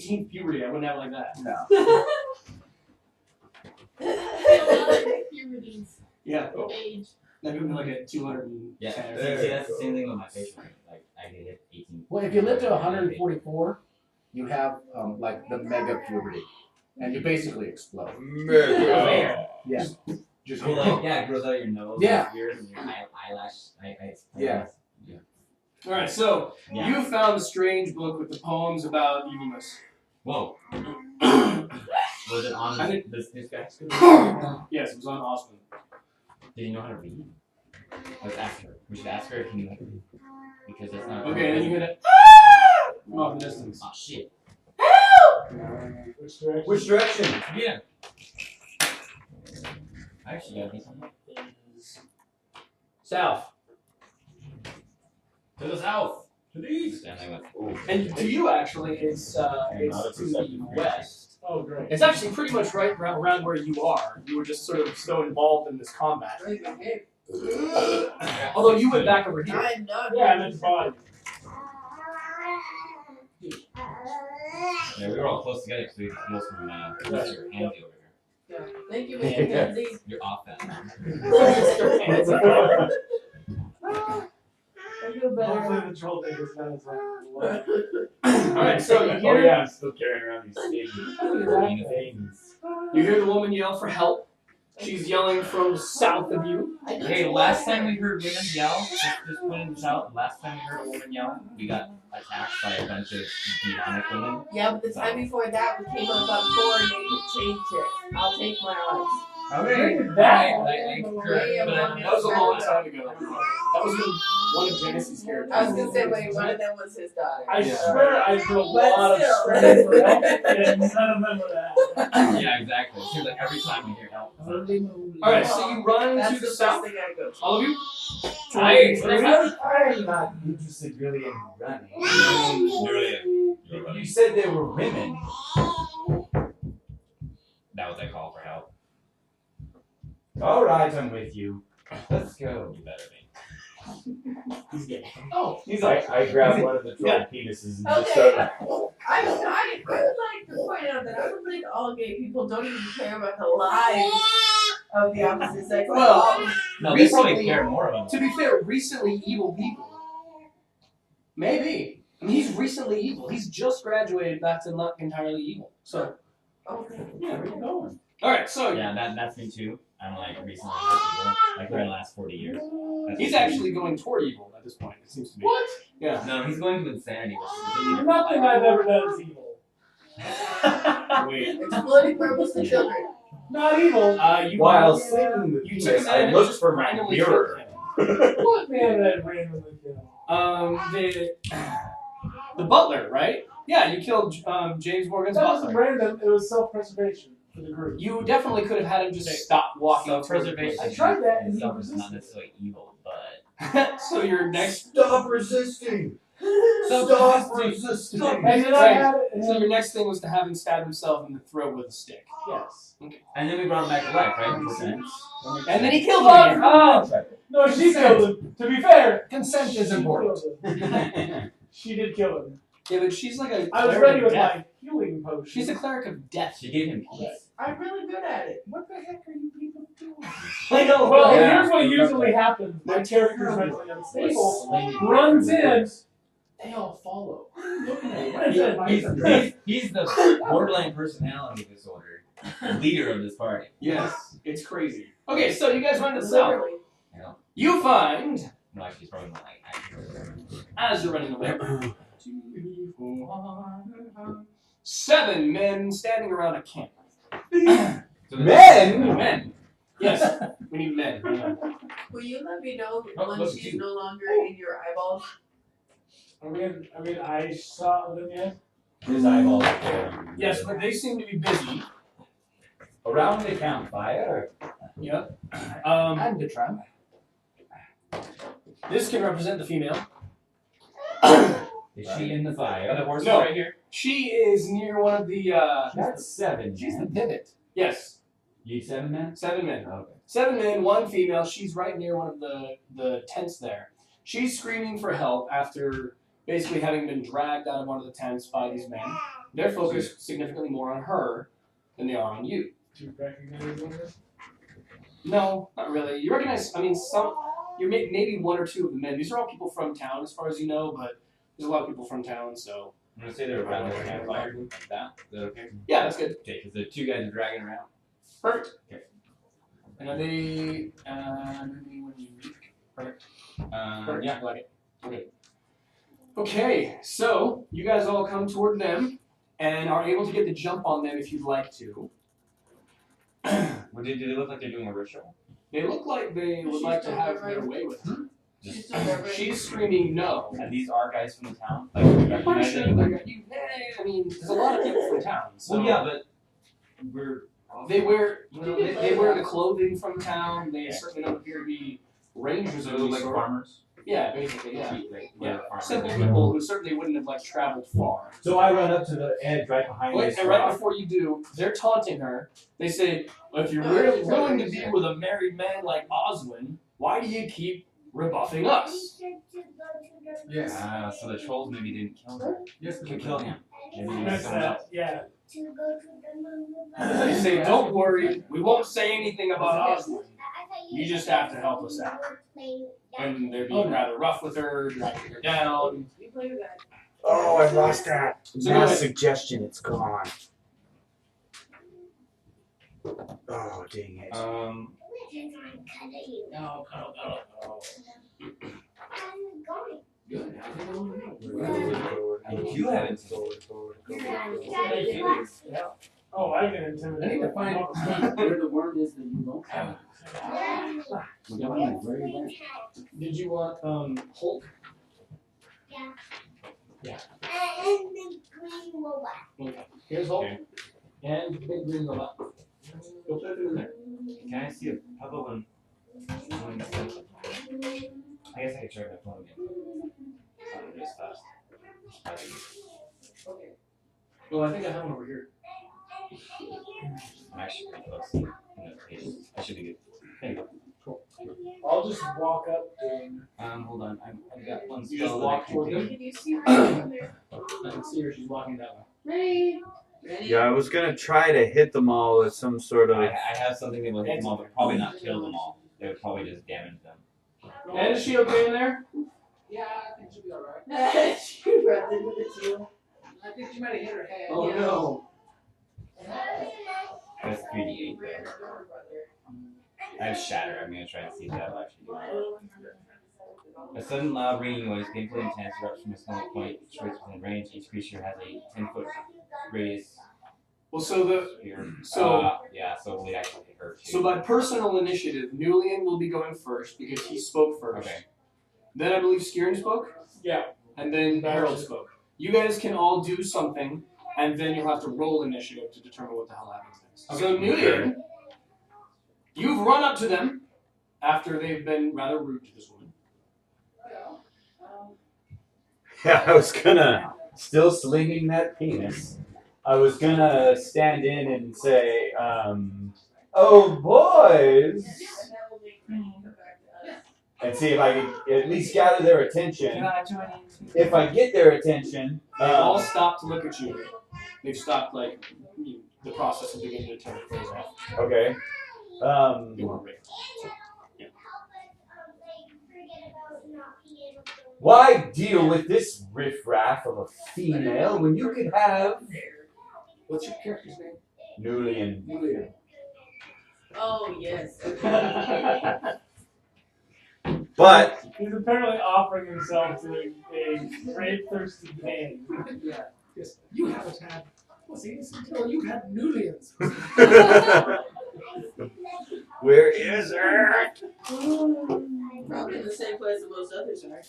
18th puberty. I wouldn't have it like that. No. Puberties. Yeah. Age. That'd be like a 210. Yeah, see, that's the same thing with my facial. Like, I can hit 18. Well, if you live to 144, you have like the mega puberty, and you basically explode. Mega. Yeah. Just Well, like, yeah, it grows out of your nose, Yeah. your ears, and your eyelash. Yeah. All right, so you found the strange book with the poems about evilness. Whoa. Was it on this guy? Yes, it was on Osmond. Did you know how to read? Let's ask her. We should ask her if you knew how to read. Because that's not. Okay, and then you hit it from off the distance. Oh shit. Which direction? Yeah. Actually, gotta be something. South. To the south. To the east. And I went. Oh. And to you, actually, it's to the west. Oh, great. It's actually pretty much right around where you are. You were just sort of so involved in this combat. Although you went back over here. I'm not. Yeah, that's fine. Yeah, we were all close together because we feel from your handy over here. Yeah. Thank you, Mr. Kenzie. You're off that. I feel better. Hopefully the troll thing is not as like. Alright, so you Oh hear, yeah, I'm still carrying around these things. you hear the woman yell for help. She's yelling from south of you. Hey, last time we heard women yell, just pointing this out, last time we heard a woman yell, we got attacked by a bunch of demonic women. Yeah, but the time before that, we came up on 4 naked chain chicks. I'll take my odds. Okay, That I concur, but That was a long time ago. That was when one of Janice's characters. I was gonna say, wait, one of them was his daughter. I swear I put a But lot of still. strength for help, and none of them were that. yeah, exactly. It seems like every time we hear help. Alright, so you run That's to the the first south. thing I go to. All of you? I'm not interested really in running. You said they were women. That was a call for help. All right, I'm with you. Let's go. You better be. He's gay. He's like, I grabbed one of the troll penises and just Okay, started. I would like to point out that I don't think all gay people don't even care about the lives of the opposite sex. Well, No, they probably Recently- care more about To be fair, recently evil people. Maybe. I mean, he's recently evil. He's just graduated back to not entirely evil. So, okay. yeah, where you going? Alright, so Yeah, that's me too. I'm like recently evil, like within the last 40 years. That's he's me. actually going toward evil at this point, it seems to be. What? Yeah. No, he's going to insanity. Which is completely different. Nothing I've ever done is evil. Wait. Exploiting purpose to children. Not evil. You While singing the you penis, took a I man and looked just for my randomly mirror. killed him. What man did I randomly kill? The butler, right? Yeah, you killed James Morgan's That wasn't butler. random. It was self-preservation for the group. You definitely could have had him just stop walking. Self-preservation. I tried that and he itself is not resisted. necessarily evil, but So your next. Stop resisting. Stop resisting. Stop And then I Right. had it. So your next thing was to have him stab himself in the throat with a stick. Yes. and then we brought him back to life, right? And then he killed Oh, him. no, she killed him. To be fair, Consent is she important. killed him. She did kill him. Yeah, but she's like a. I was cleric ready of with death. my healing potion. She's a cleric of death. She gave him peace. I'm really good at it. What the heck are you people doing? I know. Well, Yeah. here's what usually happens. My character's mentally unstable, runs in, they all follow. Look at me. What is that? He's the borderline personality disorder, leader of this party. Yes, it's crazy. Okay, so you guys went to the south. Literally. You find, No, actually, he's probably not like as you're running away, 2, 3, 4, 7 men standing around a camp. Men? Men. Yes, we need men. Yeah. Will you let me know Oh, when look, she's you. no longer in your eyeballs? I mean, I saw them yet. his eyeballs. Yes, but they seem to be busy. Around the campfire. Yep. And the tramp. This can represent the female. Is she in the fire? Are the horses No. right here? She is near one of the. That's 7. She's the pivot. Yes, You 7 men? 7 men. Okay. 7 men, 1 female. She's right near one of the tents there. She's screaming for help after basically having been dragged out of one of the tents by these men. They're focused significantly more on her than they are on you. Do you recognize them? No, not really. You recognize, maybe one or two of the men. These are all people from town, as far as you know, but there's a lot of people from town, so. I'm gonna say they're around the campfire. Like that. Is that okay? Yeah, that's good. Okay, because the two guys are dragging around. Perfect. Okay. And are they, perfect. Perfect. Yeah. Like it. Okay. Okay, so you guys all come toward them and are able to get the jump on them if you'd like to. Do they look like they're doing a ritual? They look like they would She's like to still have there, their way with her. She's still there, right? She's screaming no. And these are guys from the town? Like, we I'm recognize sure them? there's a lot of people from town. So Well, yeah, but we're. they wear they wear the clothing from town. They certainly don't appear to be rangers So of they look any like sort. farmers? Yeah, basically, yeah. Yeah. Simple people who certainly wouldn't have traveled far. So I run up to the edge right behind this And right rock. before you do, they're taunting her. They say, if you're really willing to be with a married man like Oswin, why do you keep rebuffing us? Yes. So the trolls maybe didn't kill him. Yes, Could kill him. Maybe That's someone else. yeah. They say, don't worry, we won't say anything about Oswin. You just have to help us out. And they're being rather rough with her, dragging her down. Oh, I lost that. So go Mass ahead. suggestion, it's gone. Oh, dang it. No, Good. And you haven't. Oh, I can I intimidate. need to find where the worm is that you don't have. Did you want Hulk? Here's Hulk. Okay. And big green robot. Go put it in there. Can I see a puzzle and. I guess I could try my phone again. Not just fast. Well, I think I have one over here. I'm actually pretty close. In the page. I should be good. There you go. I'll just walk up to him. Hold on. I've got one You just spell walk that I toward can them? take. Can you see her there? I can see her. She's walking that way. Ready? Ready? Yeah, I was gonna try to hit them all with some sort of. I have something that will hit them all, but probably not kill them all. They would probably just damage them. And is she okay in there? Yeah, I think she'll be alright. She runs into the two. I think she might have hit her head. Oh Yeah. no. That's 3d8. I have Shatter. I'm gonna try and see if that'll actually do it. A sudden loud ringing noise, painfully intense, erupts from a single point, which is within range. Each creature has a 10-foot radius Well, so sphere. So- yeah, so we actually hit her too. so by personal initiative, Nulian will be going first because he spoke first. Okay. Then I believe Skieran spoke. Yeah. And then Harold spoke. You guys can all do something, and then you'll have to roll initiative to determine what the hell happens next. So Nulian, you've run up to them after they've been rather rude to this woman. Yeah, I was gonna, still slinging that penis. I was gonna stand in and say, oh boys, and see if I could at least gather their attention. If I get their attention, They all stop to look at you. They've stopped the process of beginning to turn their face off. okay. You want to break. Why deal with this riffraff of a female when you could have What's your character's name? Nulian? Nulian. Oh, yes. But He's apparently offering himself to a rape thirsty man. Yeah. Yes. You haven't had. Well, see, until you had Nulians. where is her? Probably in the same place that most others are.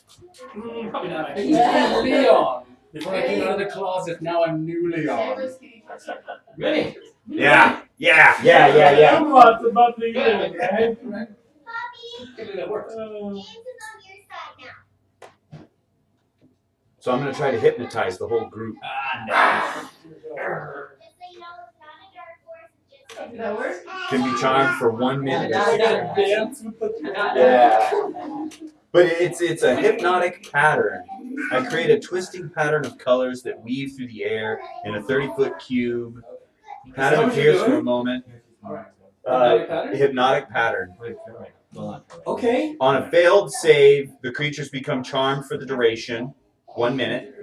Probably not actually. Yeah. Leon. Before I came out of the closet, now I'm Nulian. Ready? Yeah. Yeah. I'm lots about the year, right? Right. Maybe that works. So I'm gonna try to hypnotize the whole group. Nice. Did that work? Can be charmed for 1 minute. Dance with the Yeah. But it's a hypnotic pattern. I create a twisting pattern of colors that weave through the air in a 30-foot cube. that Pattern what you're appears for doing? a moment. Hypnotic pattern? Hypnotic pattern. Okay. On a failed save, the creatures become charmed for the duration, 1 minute.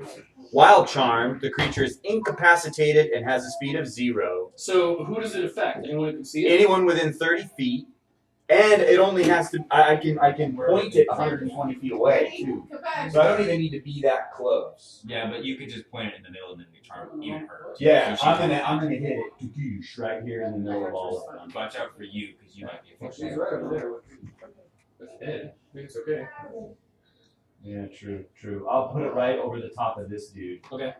While charmed, the creature is incapacitated and has a speed of 0. So who does it affect? Anyone who can see it? Anyone within 30 feet, and it only has to. I can point it 120 feet away too. So I don't even need to be that close. Yeah, but you could just point it in the middle and then you charm even her. Yeah, So I'm gonna hit it right here in the middle of all of them. watch out for you because you might be a She's right over there. With Ed. I think it's okay. Yeah, true. I'll put it right over the top of this dude. Okay.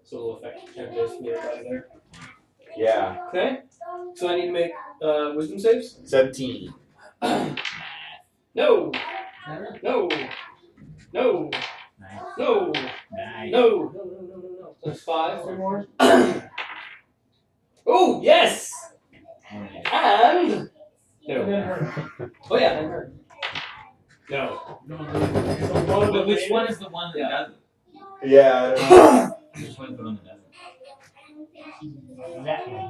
So it'll affect this right there. Yeah. Okay. So I need to make wisdom saves? 17. No! No! No! No! Nice. No! Nice. No! No. That's 5. 3 more. Oh, yes! And... No. Oh, yeah, that hurt. No. But which one is the one that doesn't? Yeah. Which one's the one that doesn't?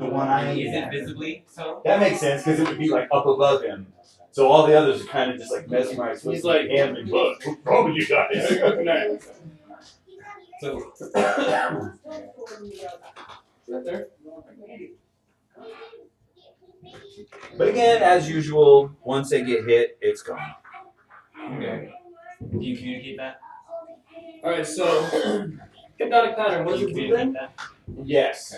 The one I Is it visibly so? That makes sense because it would be like up above him. So all the others are kind of just like mesmerized with He's like, him and look, what's wrong with you guys? So Right there. But again, as usual, once they get hit, it's gone. okay. Do you communicate that? Alright, so... Hypnotic pattern. What does it do then? Yes.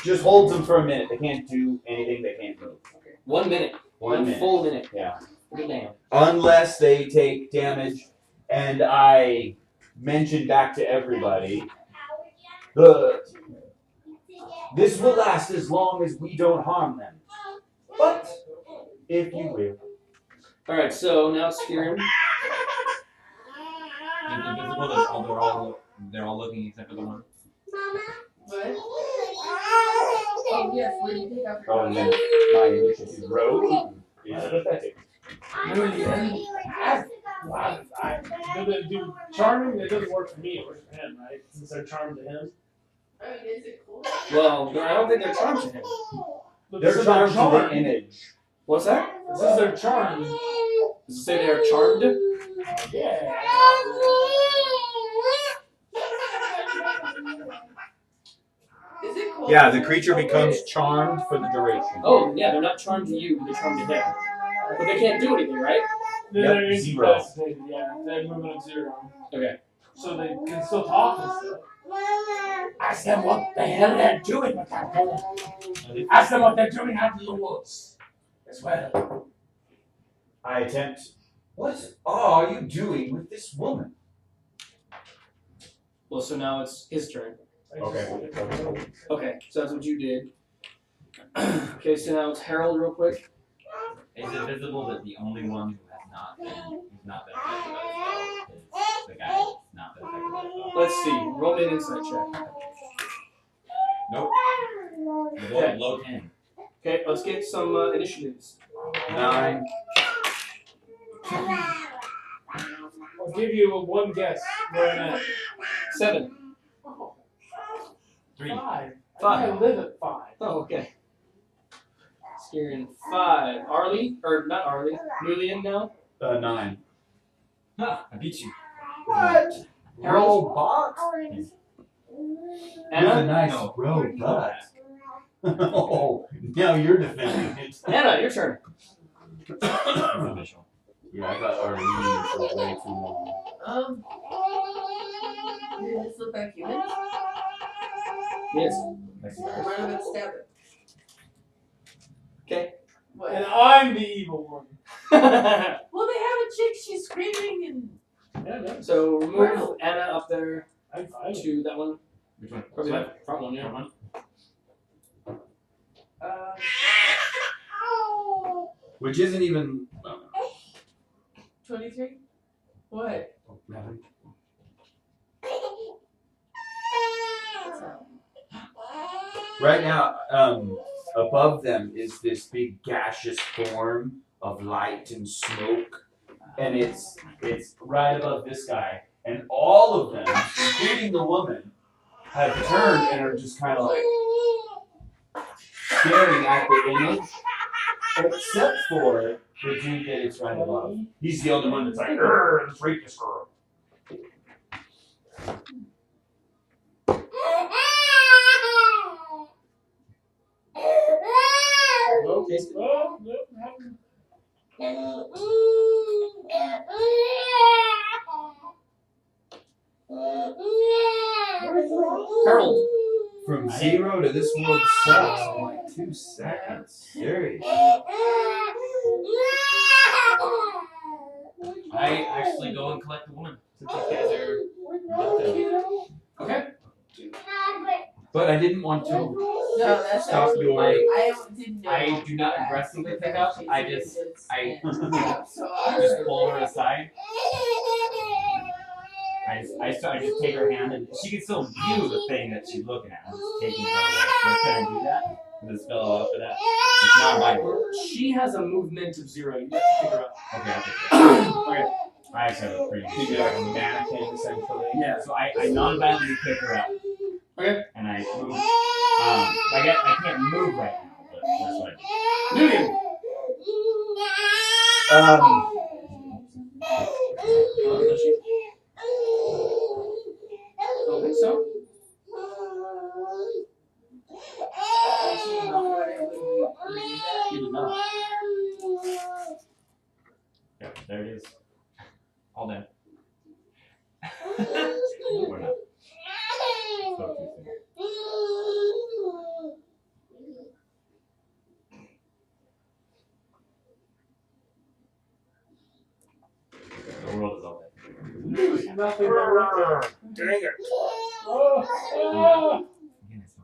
Just holds them for a minute. They can't do anything. They can't move. 1 minute. 1 minute. Full minute. Yeah. Good damn. Unless they take damage, and I mention back to everybody, this will last as long as we don't harm them. But if you will. Alright, so now it's Kieran. Is it visible that they're all looking except for the one? What? Oh, yes, where do you take out Oh, and then my initiative rogue is pathetic. Do charming, that doesn't work for me, it works for him, right? Since they're charmed to him. I mean, is it cool? Well, I don't think they're charmed to him. But They're this is charmed to the charmed. image. What's that? This is their charm. Does it say they are charmed? Yeah. Is it cool? Yeah, the creature becomes charmed for the duration. Oh, yeah, they're not charmed to you, they're charmed to him. But they can't do anything, right? They're Yep, 0. incapacitated, yeah. They're moving of 0. Okay. So they can still talk and stuff. Ask them what the hell they're doing with that woman. Ask them what they're doing out in the woods as well. I attempt. What are you doing with this woman? Well, so now it's his turn. Okay. Okay, so that's what you did. Okay, so now it's Harold real quick. Is it visible that the only one who's not been affected by the spell is the guy who's not been affected by the spell? Let's see, roll me an insight check. Nope. Okay. Low 10. Okay, let's get some initiatives. 9. I'll give you one guess where I'm at. 7. 3. 5. 5. I live at 5. Oh, okay. Kieran, 5. Arlie, or not Arlie, Nulian now. 9. Ha! I beat you. What? Harold? Robot? Anna? nice No. robot. Oh, now you're defending it. Anna, your turn. It's official. Yeah, I got Arlene for way too long. Does this look like humans? Yes. I'm gonna stab it. Okay. What? And I'm the evil one. Well, they have a chick, she's screaming Yeah, no. So remove Anna up there I'm fine. to that one. Which one? Probably that front one, yeah. and Which isn't even. 23? What? Right now, above them is this big gaseous form of light and smoke, and it's right above this guy, and all of them, including the woman, have turned and are just kind of like staring at the image, except for the dude that is right above. He's the only one that's like, let's rape this girl. Harold. From 0 to this world sucks in like 2 seconds. Serious. I actually go and collect the woman since these guys are nothing. Okay. But I didn't want to No, that's stop actually your. I didn't know. I do not that aggressively because pick up. actually I Sirius just is- I so just pull her aside. I just take her hand and she can still view the thing that she's looking at. I'm just taking her away. But can I do that? Does it spell out for that? It's not binary. She has a movement of 0. You have to pick her up. Okay, I'll take it. Okay. I actually have a pretty She'd be like a mannequin essentially. Yeah. So I non-violently pick her up. Okay. And I move. I can't move right now, but that's what I do. Nulian. Um, Don't think so. You did not. Yep, there it is. All done. Or not. So too soon. The world is all dead. Nothing but Dang it. Again, it's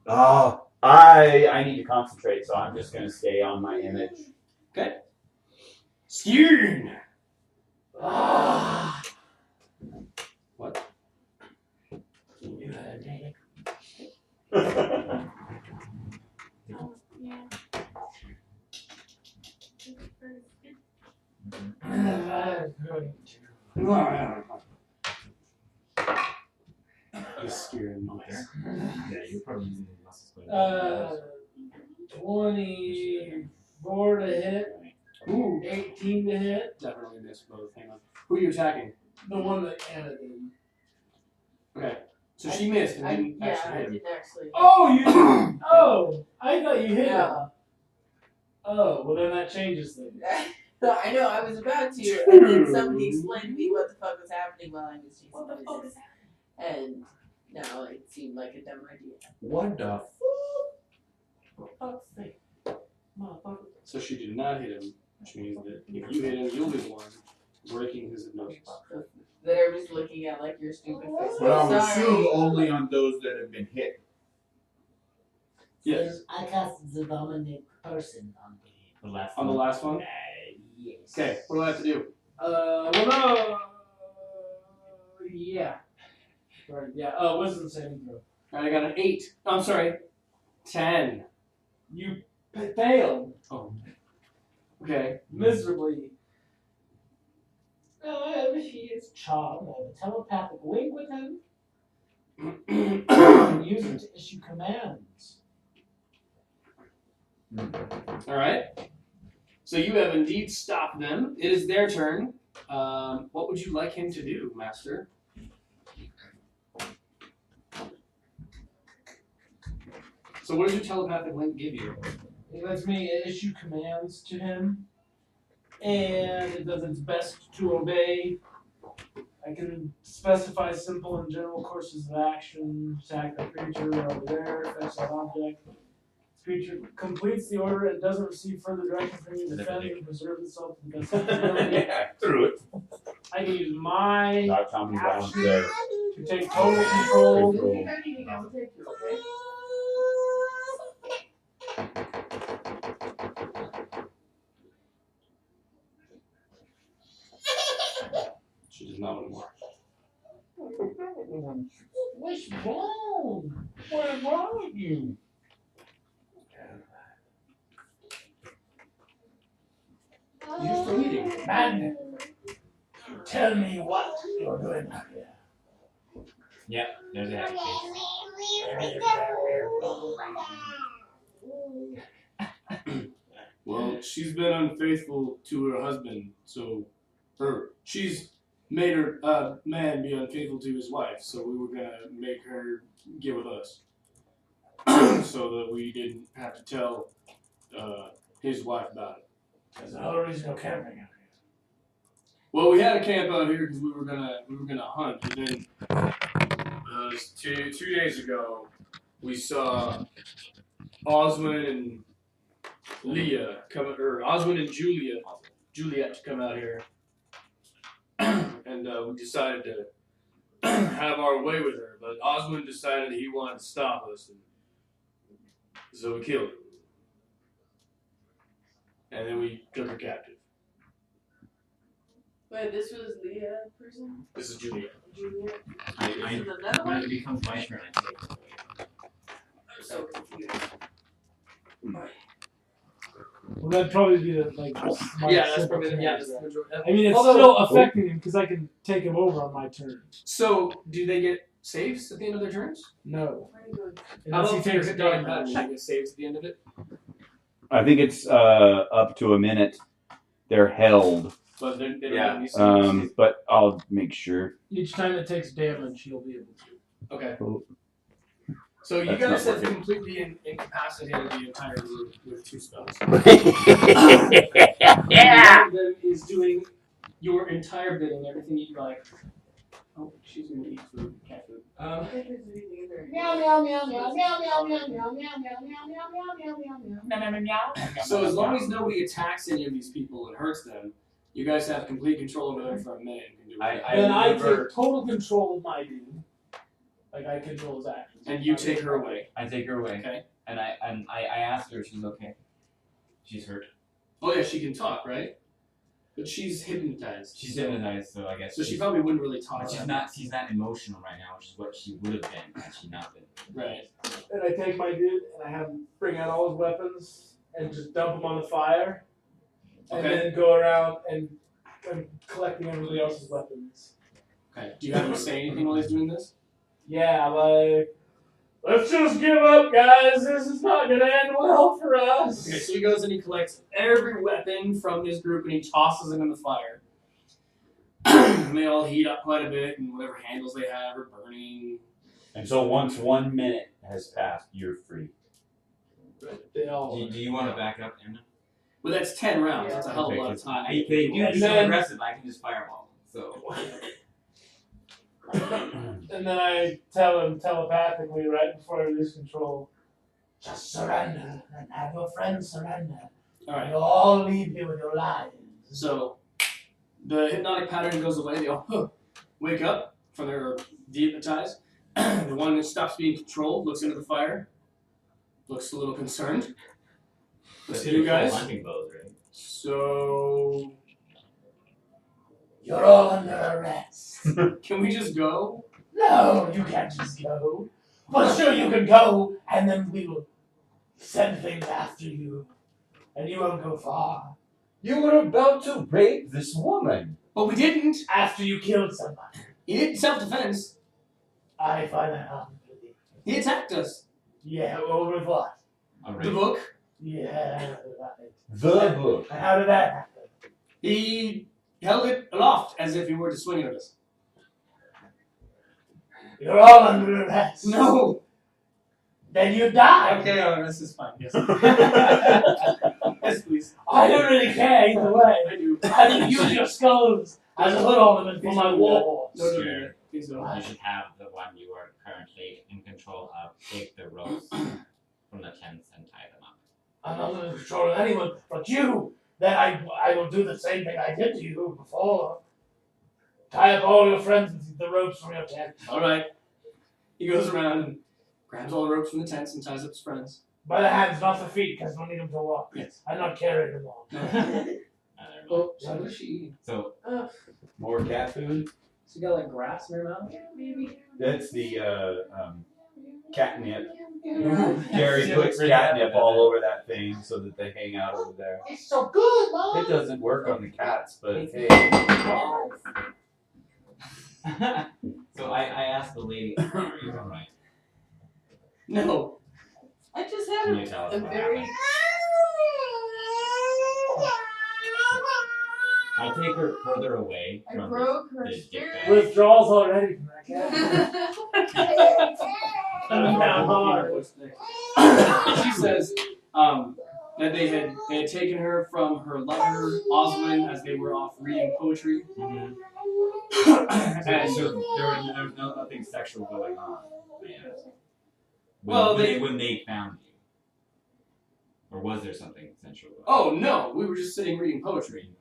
not. I need to concentrate, so I'm just gonna stay on my image. Okay. Steven. What? You heard me. You scary noise. Yeah, you're probably using the muscles. 24 to hit, Ooh. 18 to hit. Definitely missed both. Hang on. Who are you attacking? The one that Anna did. Okay. So she missed and didn't I actually hit him. didn't actually. Oh, you. Oh, I thought you hit Yeah. him. Oh, well then that changes things. I know, I was about to, and then somebody explained to me what the fuck was happening while I was chasing noises. And now it seemed like a dumb idea. What the For fuck's sake. Motherfucker. So she did not hit him, which means that if you hit him, you'll be the one breaking his hypnosis. That everybody's looking at like your stupid face. But I'll Sorry. assume only on those that have been hit. Yes. I cast the dominant person on The last On the last one? yes. Okay, what do I have to do? Well, no. Yeah. Right, yeah. Oh, wisdom saving throw. Alright, I got an 8. I'm sorry. 10. You failed Oh. Okay. miserably. He is charmed. I have a telepathic link with him. And use it to issue commands. Alright. So you have indeed stopped them. It is their turn. What would you like him to do, Master? So what does your telepathic link give you? It lets me issue commands to him, and it does its best to obey. I can specify simple and general courses of action, attack the creature over there, affects that object. This creature completes the order and doesn't receive further direction from you to defend and preserve itself from the best ability. Yeah, through it. I can use my Not Tommy Brown there. to take total control. If you need anything, I will take you, okay? She does not anymore. What's wrong? What is wrong with you? You're still eating. Man, tell me what you're doing out here. Yeah, there's a happy face. Well, she's been unfaithful to her husband, so she's made her man be unfaithful to his wife, so we were gonna make her get with us, so that we didn't have to tell his wife about it. There's another reason you're camping out here. Well, we had a camp out here because we were gonna hunt, and then two days ago we saw Oswin and Leah come, or Oswin and Juliet come out here, and we decided to have our way with her. But Oswin decided that he wanted to stop us, and so we killed him, and then we took her captive. Wait, this was Leah person? This is Juliet. Juliet? I, This is another when one? it becomes my turn, I take it. I'm so confused. Well, that'd probably be the, like. my Yeah, that's simple probably turn. that's the majority. I mean, it's Although- still affecting him because I can take him over on my turn. So, do they get saves at the end of their turns? No. Where are you going? How Unless he about for your takes hypnotic pattern? damage. Do they get saves at the end of it? I think it's up to a minute. They're held, But they don't Yeah. have any saves. but I'll make sure. Each time it takes damage, he'll be able to. Okay. Oh. So you That's guys not have working. completely incapacitated the entire group with 2 spells. Yeah! One of them is doing your entire bidding, everything you like. Oh, she's gonna eat food, cat food. I don't think there's anything in there. Meow meow meow meow meow meow meow meow meow meow meow meow meow meow. So as long as nobody attacks any of these people and hurts them, you guys have complete control over them for a minute and can do whatever. Then I maneuver- take total control of my dude. Like I control his actions. And you take her away. I take her away, Okay. and I asked her if she's okay. She's hurt. Oh yeah, she can talk, right? But she's hypnotized. She's hypnotized, so I guess. So she probably wouldn't really talk. But she's not emotional right now, which is what she would have been had she not been. Right. And I take my dude and I have him bring out all his weapons and just dump them on the fire. And Okay. then go around and collecting everybody else's weapons. Okay. Do you have him say anything while he's doing this? Yeah, like, let's just give up, guys. This is not gonna end well for us. Okay, so he goes and he collects every weapon from his group and he tosses them in the fire. And they all heat up quite a bit, and whatever handles they have are burning. And so once 1 minute has passed, you're free. They all. Do you want to back up, Emma? Well, that's 10 rounds. Yeah. That's a hell of a Okay, lot of time. If they do And so then- aggressive, I can just fireball. So. And then I tell him telepathically right before I lose control, Just surrender and have your friends surrender. All right. We'll all leave you with your lives. So the hypnotic pattern goes away. They all wake up from their de-hypnotized. The one that stops being controlled looks into the fire, looks a little concerned. Looks at you guys. Hunting bows, right? So You're all under arrest. can we just go? No, you can't just go. Well, sure you can go, and then we will send things after you, and you won't go far. You were about to rape this woman. But we didn't. After you killed somebody, He did self-defense. I find that hard to believe. He attacked us. Yeah, well, with what? The book. Yeah, right. The book. And how did that happen? He held it aloft as if he were to swing it at us. You're all under arrest. No. Then you die. Okay, this is fine. Yes. Yes, please. I don't really care either way. I do. I can use your skulls as a hood ornament for my war No, horse. no, no, no. Please don't. You should have the one you are currently in control of take the ropes from the tents and tie them up. I'm not in control of anyone but you. Then I will do the same thing I did to you before. Tie up all your friends with the ropes from your tent. All right. He goes around and grabs all the ropes from the tents and ties up his friends. By the hands, not the feet, because we'll need them to walk. Yes. I'm not carrying them all. Oh, what is she eating? So More cat food. She got like grass in her mouth. Yeah, maybe. That's the catnip Gary puts catnip all over that thing so that they hang out over there. It's so good, Mom. It doesn't work on the cats, but hey. So I asked the lady, are you alright? No. I just Can you had tell us a what very. happened? I take her further away I from broke her the dick spirit. bag. Withdrawals already from that cat. Down hard. She says that they had taken her from her lover Oswin as they were off reading poetry. Mm-hmm. And So there was nothing sexual going on. Yeah. Well, when they found you, or was there something sensual? oh no, we were just sitting reading poetry.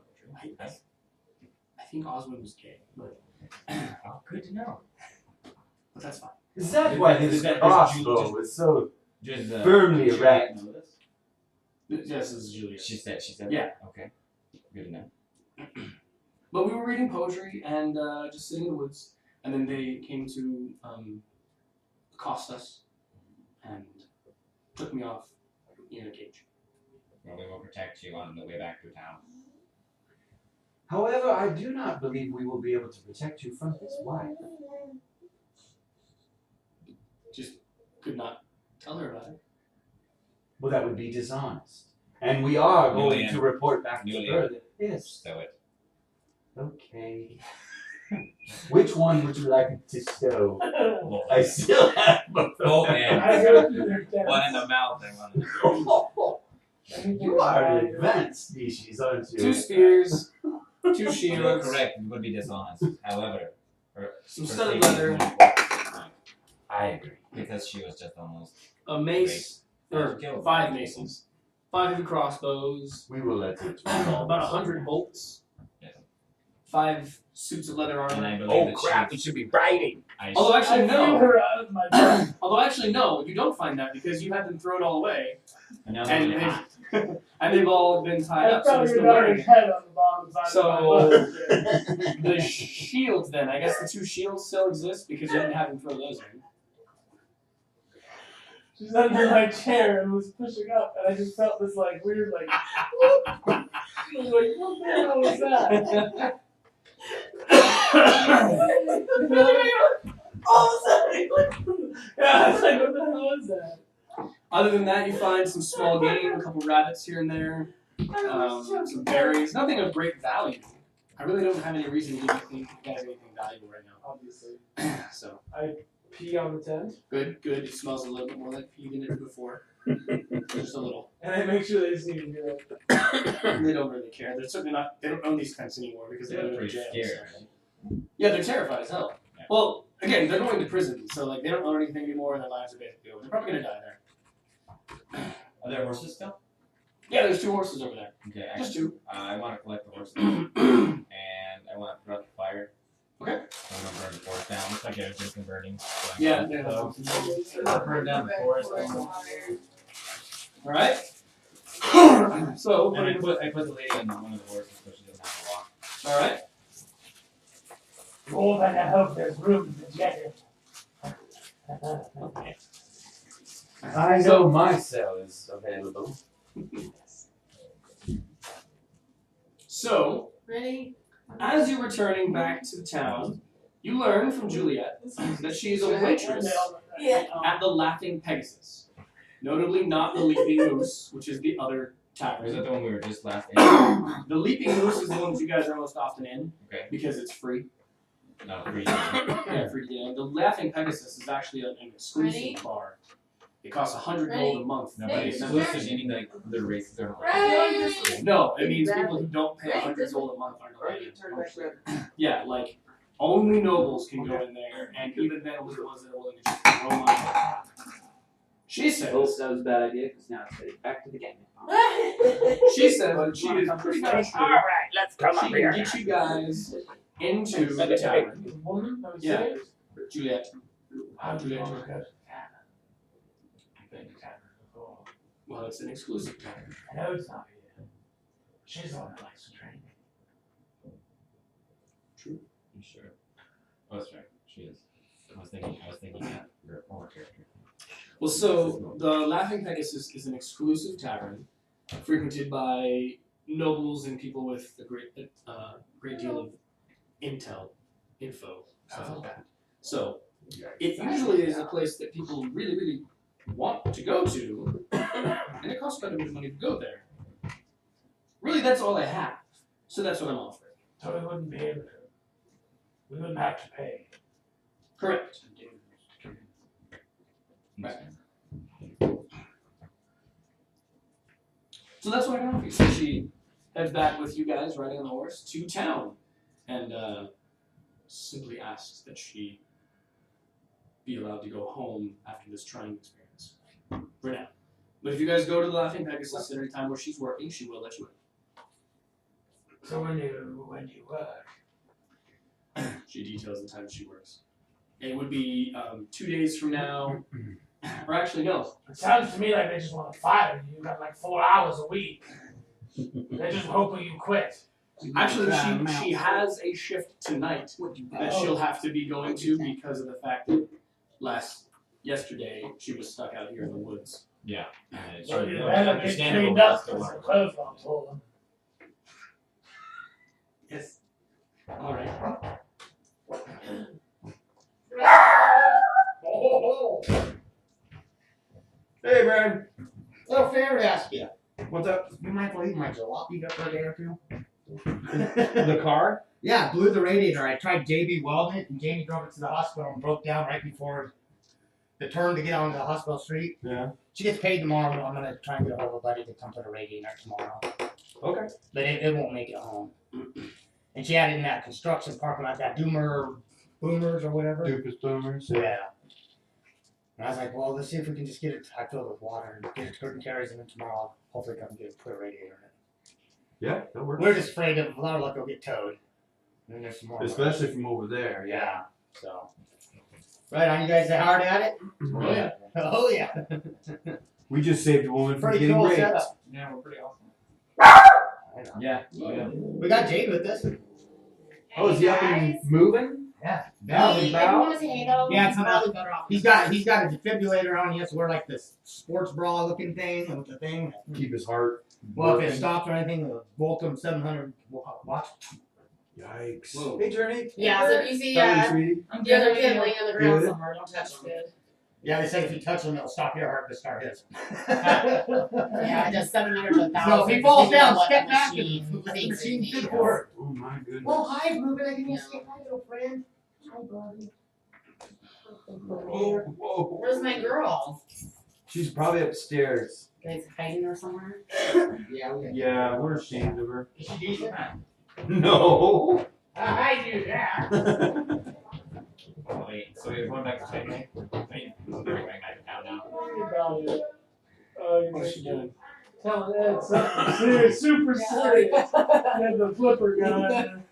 I think Oswin was gay, but Oh, good to know. that's fine. Is that why his crossbow is so Just firmly Juliet erect? know this? Yes, this is Julia. She said. Yeah. Okay. Good to know. But we were reading poetry and just sitting in the woods, and then they came to accost us and took me off in a cage. Well, we will protect you on the way back to town. However, I do not believe we will be able to protect you from his wife. Just could not tell her about it. Well, that would be dishonest. And we are going Nulian. to report back to Nulian. her that yes. Stow it. Okay. Which one would you like to stow? Both. I still have both of Both them. hands. I go through their deaths. One in the mouth and one in the You are an advanced species, aren't you? 2 spears, 2 You are shields, correct. You would be dishonest. However, some her studded safety is leather, more important. I agree. Because she was just almost. a mace, or Killed 5 people. maces, 5 heavy crossbows, We will let it. about 100 bolts, Yeah. 5 suits of leather And I armor. believe Oh that crap! she. It should be writing. Although actually I threw no, her out of my bed. although actually no, you don't find that because you had them thrown all away, And now and they're hot. and they've all been tied I up, so found they're your still wearing daughter's it. head on the bottom side So- of my butt. The shields then, I guess the 2 shields still exist because you didn't have them throw those in. She's under my chair and was pushing up, and I just felt this like weird like. Whoop. I was like, what the hell was that? All of a sudden, Yeah, I was like, what the hell was that? Other than that, you find some small game, a couple rabbits here and there, some berries, nothing of great value. I really don't have any reason to give you guys anything valuable right now. Obviously. So, Pee on the tent, good. It smells a little bit more like pee than it did before. Just a little. and I make sure they see me do it. They don't really care. They're certainly not, they don't own these tents anymore because they They're live in pretty jail. scared. So. Yeah, they're terrified as hell. Yeah. Well, again, they're going to prison, so like they don't own anything anymore and their lives are basically over. They're probably gonna die there. Are there horses still? Yeah, there's 2 horses over there. Okay. Just 2. I want to collect the horses and I want to put out the fire. Okay. So we don't burn the forest down. Looks like everything's been burning. So Yeah. burn down the forest. Alright. So, And I put the lady on one of the horses so she doesn't have to walk. alright. Oh, then I hope there's room to get it. I know my cell is available. So, ready? as you're returning back to the town, you learn from Juliet that she is a waitress Yeah. at the Laughing Pegasus. Notably not the Leaping Moose, which is the other Or is tavern. that the one we were just last in? The Leaping Moose is the one that you guys are most often in Okay. because it's free. No, free. Yeah, free to get in. The Laughing Pegasus is actually an exclusive Ready? bar. It costs 100 Ready? gold a month. No, but Hey, exclusive, you mean like other races are Right. No, it means people who don't pay 100 gold a month aren't allowed in. Yeah, like only nobles can go in there, and even then only the ones that are willing to just throw money. She says. Well, that was a bad idea because now it's headed back to the gang. She says that she is pretty much All right, let's come she up here. can get you guys into the tavern. The woman that was Yeah. saved? Juliet. How do you Juliet. want to go to the tavern? I've been to tavern before. Well, it's an exclusive tavern. I know it's not here. She's the one that likes to train me. True. I'm sure. Oh, that's right. She is. I was thinking that your former character. Well, so the Laughing Pegasus is an exclusive tavern frequented by nobles and people with a great deal of info. So it usually is a place that people really, really want to go to, and it costs quite a bit of money to go there. Really, that's all I have. So that's what I'm offering. So we wouldn't be able to. We wouldn't have to pay. Correct. Right. So that's what I got for you. So she heads back with you guys riding on the horse to town and simply asks that she be allowed to go home after this trying experience. For now. But if you guys go to the Laughing Pegasus at any time where she's working, she will let you in. So when do you work? She details the time she works. It would be 2 days from now. Or actually, no. It sounds to me like they just want to fire you. You got like 4 hours a week. They're just hoping you quit. Actually, she has a shift tonight that she'll have to be going to because of the fact that yesterday she was stuck out here in the woods. Yeah. So you better get cleaned up because the clothes aren't full. Yes. All right. Hey, Brian. Little favor to ask you. What's up? You mind if I leave my jalopy up for a day or two? The car? Yeah, blew the radiator. I tried JB welding it, and Jamie drove it to the hospital and broke down right before the turn to get onto the hospital street. Yeah. She gets paid tomorrow, but I'm going to try and get a hold of a buddy to come put a radiator tomorrow. Okay. But it won't make it home. And she had it in that construction parking lot, that boomers or whatever. Doofus boomers. Yeah. And I was like, well, let's see if we can just get it filled with water and get it curtain carries in tomorrow. Hopefully come get put a radiator in it. Yeah, that works. We're just afraid of a lot of luck it'll get towed. And there's some more. Especially from over there. Yeah. So. Right on, you guys are hard at it? Oh yeah. Oh yeah. We just saved a woman from Pretty getting cool raped. setup. Yeah, we're pretty awesome. I know. Yeah. Yeah. We got Jade with us. Oh, is he up and moving? Yeah. Hey, everyone was saying though. Yeah, it's probably better off. He's got a defibrillator on. He has to wear like this sports bra looking thing with the thing. Keep his heart. Well, if it working. stops or anything, the Volcom 700 watch. Yikes. Whoa. Hey, Journey. Yeah, so if you see How are you, sweetie? the other kid laying on the ground Good. somewhere, don't touch him. Good. Yeah, they said if you touch him, it'll stop your heart to start his. Yeah, it does 700 to 1,000. So if he falls depending on down, what step the back machine and let the thinks it machine needs. do the work. Oh, my goodness. Well, hi, Ruben. I can you say hi, little friend. Hi, buddy. Whoa, whoa. Where's my girl? She's probably upstairs. You guys hiding her somewhere? Yeah, Yeah, we're ashamed of her. Is she decent? No. I do that. Wait, so you're going back to Sydney? Wait, we're going back to town now. About it. Oh, What's she doing? telling Ed something serious, super serious. Had the flipper gun.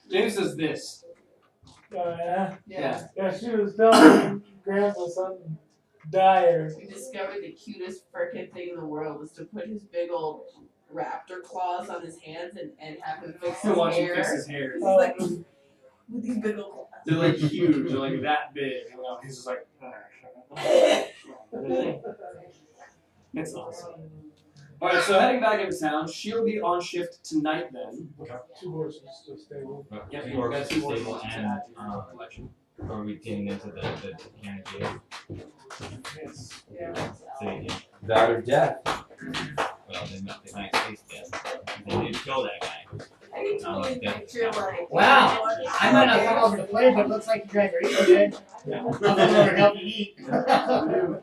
James says this. Oh yeah. Yeah. Yeah, she was telling Grandpa something dire. We discovered the cutest frickin' thing in the world was to put his big old raptor claws on his hands and have him fix his Watch him hair. fix his hair. He's like, with these big old claws. They're like huge. They're like that big. You know, he's just like. It's awesome. All right, so heading back into town, she'll be on shift tonight then. 2 horses to stable. Yep, Two you horses, got 2 horses stable, to and add to your collection. are we getting into the county jail? Yes. Yeah. City jail? That or death. Well, they might face death. They did kill that guy. I can totally picture like. Wow. I might not come over to play, but it looks like you guys are eating good. I'll come over and help you eat.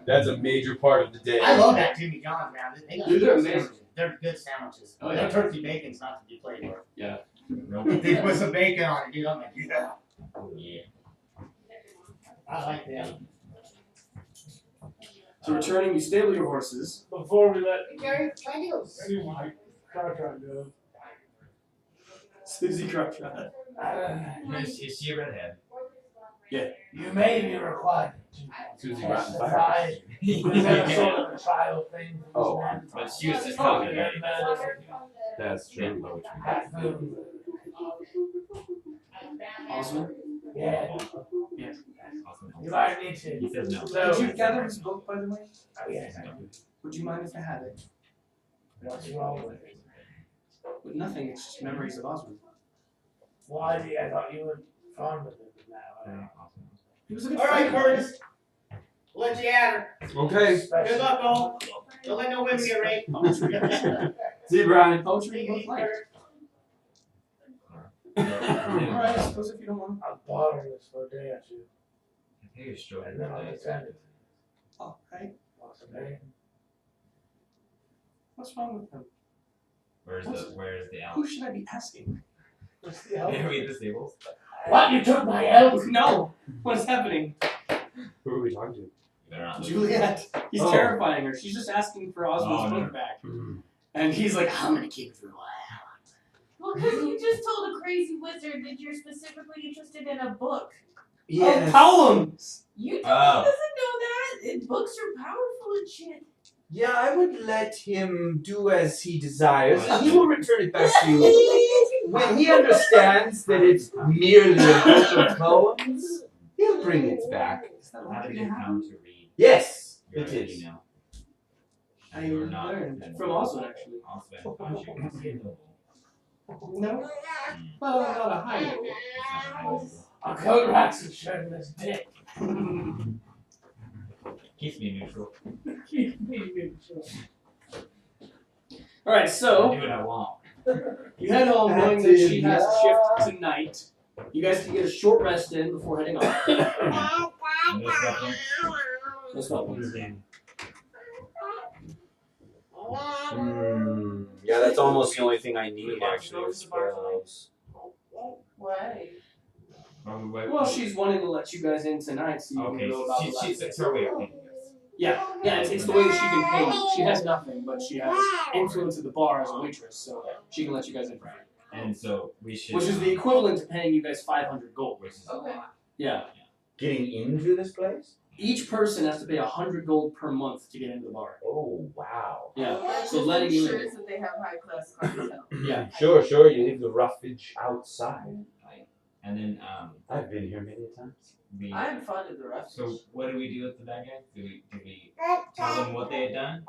That's a major part of the day. I love that Jimmy John's, man. They got Dude, they're good amazing. sandwiches. They're good sandwiches. Oh, Their yeah. turkey bacon's not to be played with. Yeah. They put some bacon on it, dude. I'm like, yeah. Yeah. I like that. So returning, you stable your horses. Before we let Gary, try those. my contract go. Susie Crutchfield. Is she a redhead? You may be required Susie to got testify. There's a sort of a trial thing. Oh. But she was just talking about That's true. Awesome. Yeah. Yes. Awesome. You might need to. He says no. So, Did you gather this book, by the way? oh, yes, I do. Would you mind if I had it? What's wrong with it? With nothing, it's just memories of Osmond. Why do you, I thought you were fond of it now. Awesome. He was a good All right, friend. Curtis. We'll let you at her. Okay. Good luck, all. Don't let no women get raped. See you, Brian. Poetry you both like. Alright, I suppose if you don't want I'll bother this for a day or two, I think you're stroking and then I'll the send it. Alright. Once a day. What's wrong with him? Where's the elf? Who should I be asking? What's the hell? Are we at the stables? What? You took my elf? No! What is happening? Who are we talking to? You better not lose. Juliet. He's Oh. terrifying her. She's just asking for Osmond's Oh, no. book back. And he's like, I'm gonna keep it for a while. Well, because you just told a crazy wizard that you're specifically interested in a book. Oh, poems! You don't, Oh. he doesn't know that. Books are powerful and shit. Yeah, I would let him do as he desires, and he will return it back to you. When he understands that it's merely a book of poems, he'll bring it back. Is that How what did you you have? come to read Yes, your it is. email? I And you're not learned from Osmond, actually. Osmond thought you were capable. No? Well, not a high level. I'll coat rocks and show him his dick. Keeps me neutral. Keep me neutral. Alright, I so do what I want. you head home knowing that she has a shift tonight. You guys can get a short rest in before heading off. No stuffing. Let's go. Yeah, that's almost the only thing I need, actually. is spells. Why? Well, she's wanting to let you guys in tonight so you Okay, can go about the she's last. her way of thinking. Yeah, it's the way that she can pay. She has nothing, but she has influence at the bar as a waitress, so she can let you guys in for free. And so we should. Which is the equivalent to paying you guys 500 gold. Which is Okay. Yeah. Getting into this place? Each person has to pay 100 gold per month to get into the bar. Oh, wow. Yeah. That So just letting you in. ensures that they have high class clientele. Yeah. Sure, you leave the roughage outside. And then I've been here many times. we. I'm fond of the rest. So what do we do with the bad guys? Do we tell them what they had done?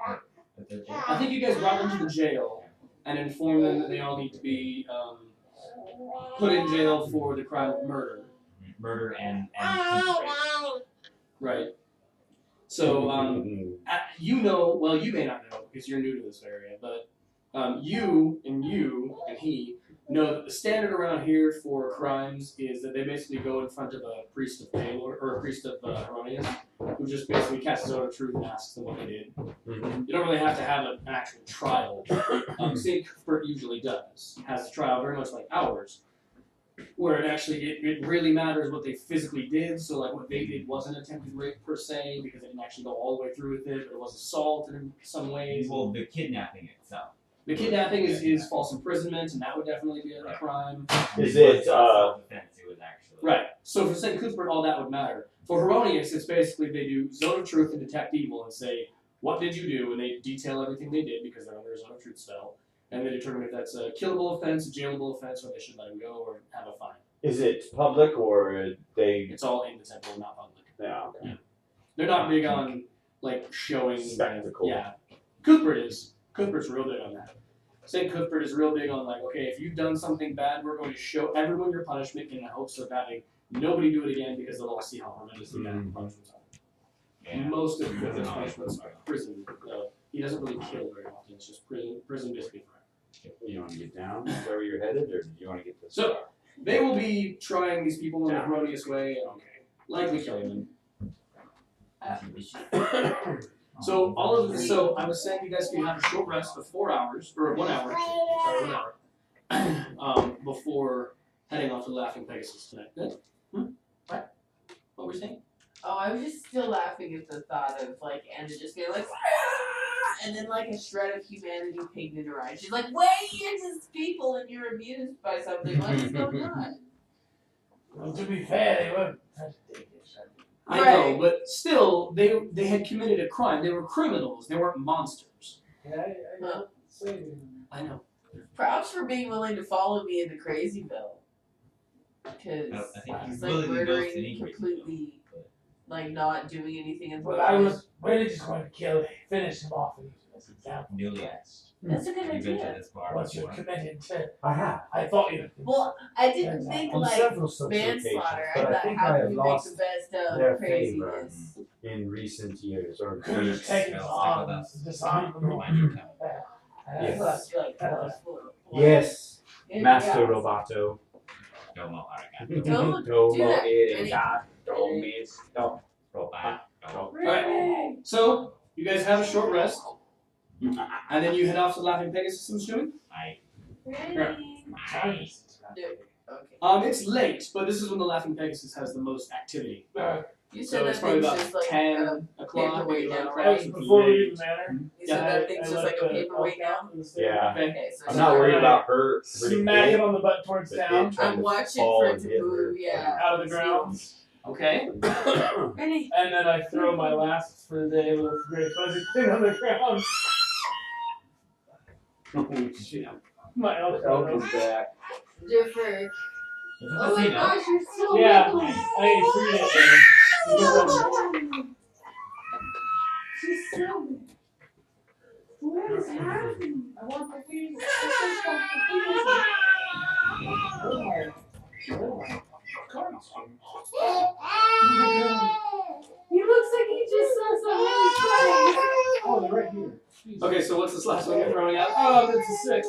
That they're jailed? I think you guys brought them to the jail and informed them that they all need to be put in jail for the crime of murder. Murder and Right. So, you know, well, you may not know because you're new to this area, but you and he know that the standard around here for crimes is that they basically go in front of a priest of Baylor, or a priest of Heronius, who just basically casts out a truth and asks them what they did. You don't really have to have an actual trial. St. Cuthbert usually does. Has a trial very much like ours, where it really matters what they physically did. So like what they did wasn't attempted rape per se, because they didn't actually go all the way through with it, but it was assault in some ways. well, the kidnapping itself. The kidnapping is false imprisonment, and that would definitely be a crime. Is it, self-defense? It was actually. Right. So for St. Cuthbert, all that would matter. For Heronius, it's basically they do zone of truth and detect evil and say, what did you do? And they detail everything they did because they're under a zone of truth spell. And they determine if that's a killable offense, a jailable offense, or they should let him go or have a fine. Is it public or they? It's all in the temple, not public. Yeah, okay. They're not big on like showing Spectacle. Yeah. Cuthbert is. Cuthbert's real big on that. St. Cuthbert is real big on like, okay, if you've done something bad, we're going to show everyone your punishment in the hopes of having nobody do it again because they'll all see how horrendously bad your punishments are. Yeah. Most of Cuthbert's punishments are prison. He doesn't really kill very often. It's just prison basically forever. You want to get down? Is that where you're headed, or do you want to get this? So they will be trying these people in the Herodius way and likely killing them. So all of this, so I was saying you guys can have a short rest of 4 hours, or 1 hour, sorry, 1 hour, before heading off to Laughing Pegasus tonight. Good? What? What were you saying? Oh, I was just still laughing at the thought of like Anna just being like, "Ah!" And then like a shred of humanity pinged in her eye. She's like, wait, you're just people and you're amused by something. What's going on? Well, to be fair, they weren't trying to take this. I know, but still, they had committed a crime. They were criminals. They weren't monsters. Yeah, I say I know. Props for being willing to follow me into Crazyville. Because I think he's it's like willing to go to murdering the increase. completely, like not doing anything in the But I was really just going to kill him, finish him off and use him as an example. Nulian. That's a good You've been idea. to this bar Once you're before. committed to, I have. I thought you. Well, I didn't think On like several such occasions, manslaughter. I but I thought think how I do have we make lost the best of their craziness? in recent years or Could have weeks. taken his arms, disarmed them. Remind you, Captain. Yes. Like, Yes, yeah. Master Roboto. No more. Don't do Domo that. Iriga, Domis, Dom. Robot. Alright, so you guys have a short rest. And then you head off to Laughing Pegasus, I'm assuming? Ready? Okay. It's late, but this is when the Laughing Pegasus has the most activity. You said So that it's probably thing's about just like 10 o'clock when you let it crash. Before we leave the manor, You said that thing's just like a paperweight now. Yeah. Okay. So I'm she's not worried not- about her. smack it on the butt towards But down, it trying I'm to watching fall for it and to hit her. move, yeah. out of the ground, Okay. Ready? and then I throw my last for the day little great fuzzy thing on the ground. Oh, shit. My elf Elf is back. Different. Is it Oh the my same elf? gosh, you're so Yeah, little. I ate 3 of them. She's so big. What is happening? I want the feet. He looks like he just saw somebody's face. Oh, they're right here. Okay, so what's this last one you're throwing out? It's a 6.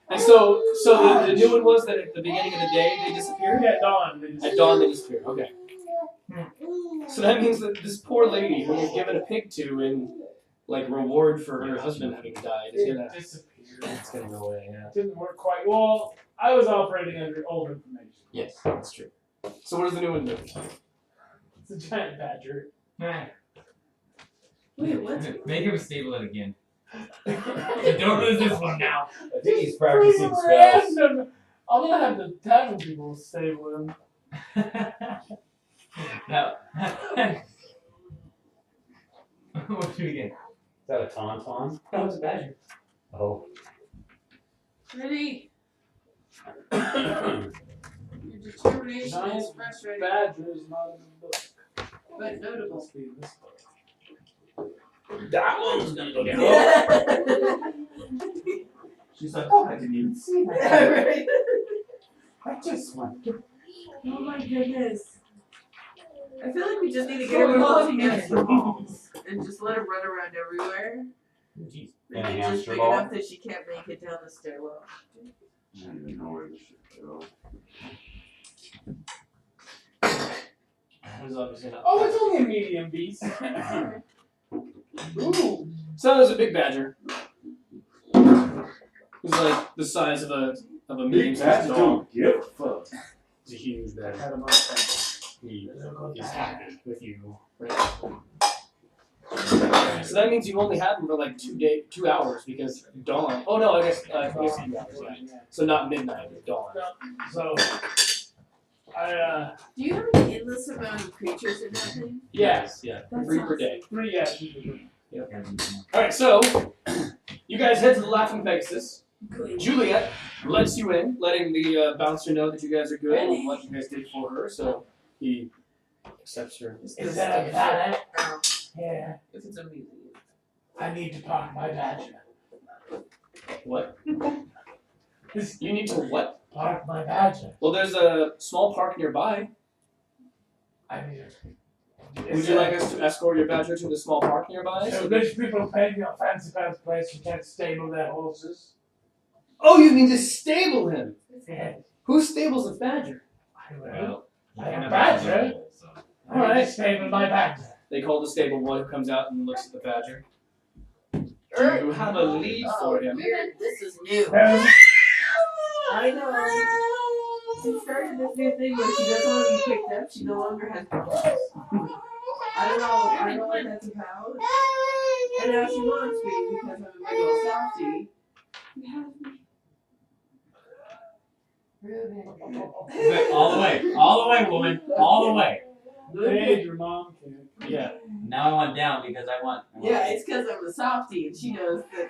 And so the new one was that at the beginning of the day they disappeared? Yeah, dawn. They just At dawn they disappeared, okay. So that means that this poor lady who was given a pig to in like reward for her husband having died is gonna disappeared. it's gonna go away, yeah. Didn't work quite well. I was operating under old information. Yes, that's true. So what does the new one do? It's a giant badger. Wait, what? Make him stable it again. Don't lose this one now. I think he's practicing spells. Random. I'm gonna have the tavern people stay with him. Now. What do we get? Is that a tauntaun? No, it's a badger. Oh. Ready? Your determination is Giant frustrating, badger is not in the book. but notable. Must be in this book. That one's gonna go down. She's like, oh, I didn't even see that. Right? I just want to. Oh my goodness. I feel like we just need to get everyone together and just let her run around everywhere. Jeez. And a Maybe just hamster big ball. enough that she can't make it down the stairwell. I don't even know where this should go. There's obviously not. Oh, it's only a medium beast. Ooh. So there's a big badger. It's like the size of a medium-sized dog. give a fuck. It's a huge badger. Had a mustache. He is happy with you. Right? So that means you've only had him for like 2 hours because dawn. Oh no, I guess 2 hours. Yeah. So not midnight, but dawn. So, Do you have an endless amount of creatures in that thing? Yes, yeah, That's 3 per day. 3, yeah. All right, so you guys head to the Laughing Pegasus. Juliet lets you in, letting the bouncer know that you guys are good and what you guys did for her. So he accepts her. Is that a bad Oh, Yeah. if it's a museum. I need to park my badger. What? You need to what? Park my badger. Well, there's a small park nearby. I need Would you like us to escort your badger to the small park nearby? So rich people pay me a fancy pants place you can't stable their horses. Oh, you mean to stable him? Yeah. Who stables a badger? I will. Well, you I am can a have badger. a double, so. I need to stable my badger. They call the stable boy who comes out and looks at the badger. Do you have a lead for him? Weird. This is new. Um, I know. She started this new thing where she doesn't want to be picked up. She no longer has balls. I don't know what that's about. And now she wants me because I'm a big old softie. You have me. Ruben. All the way, woman. All the way. Hey, your mom can. Yeah. Now I want down because I want. Yeah, it's because I'm a softie and she knows that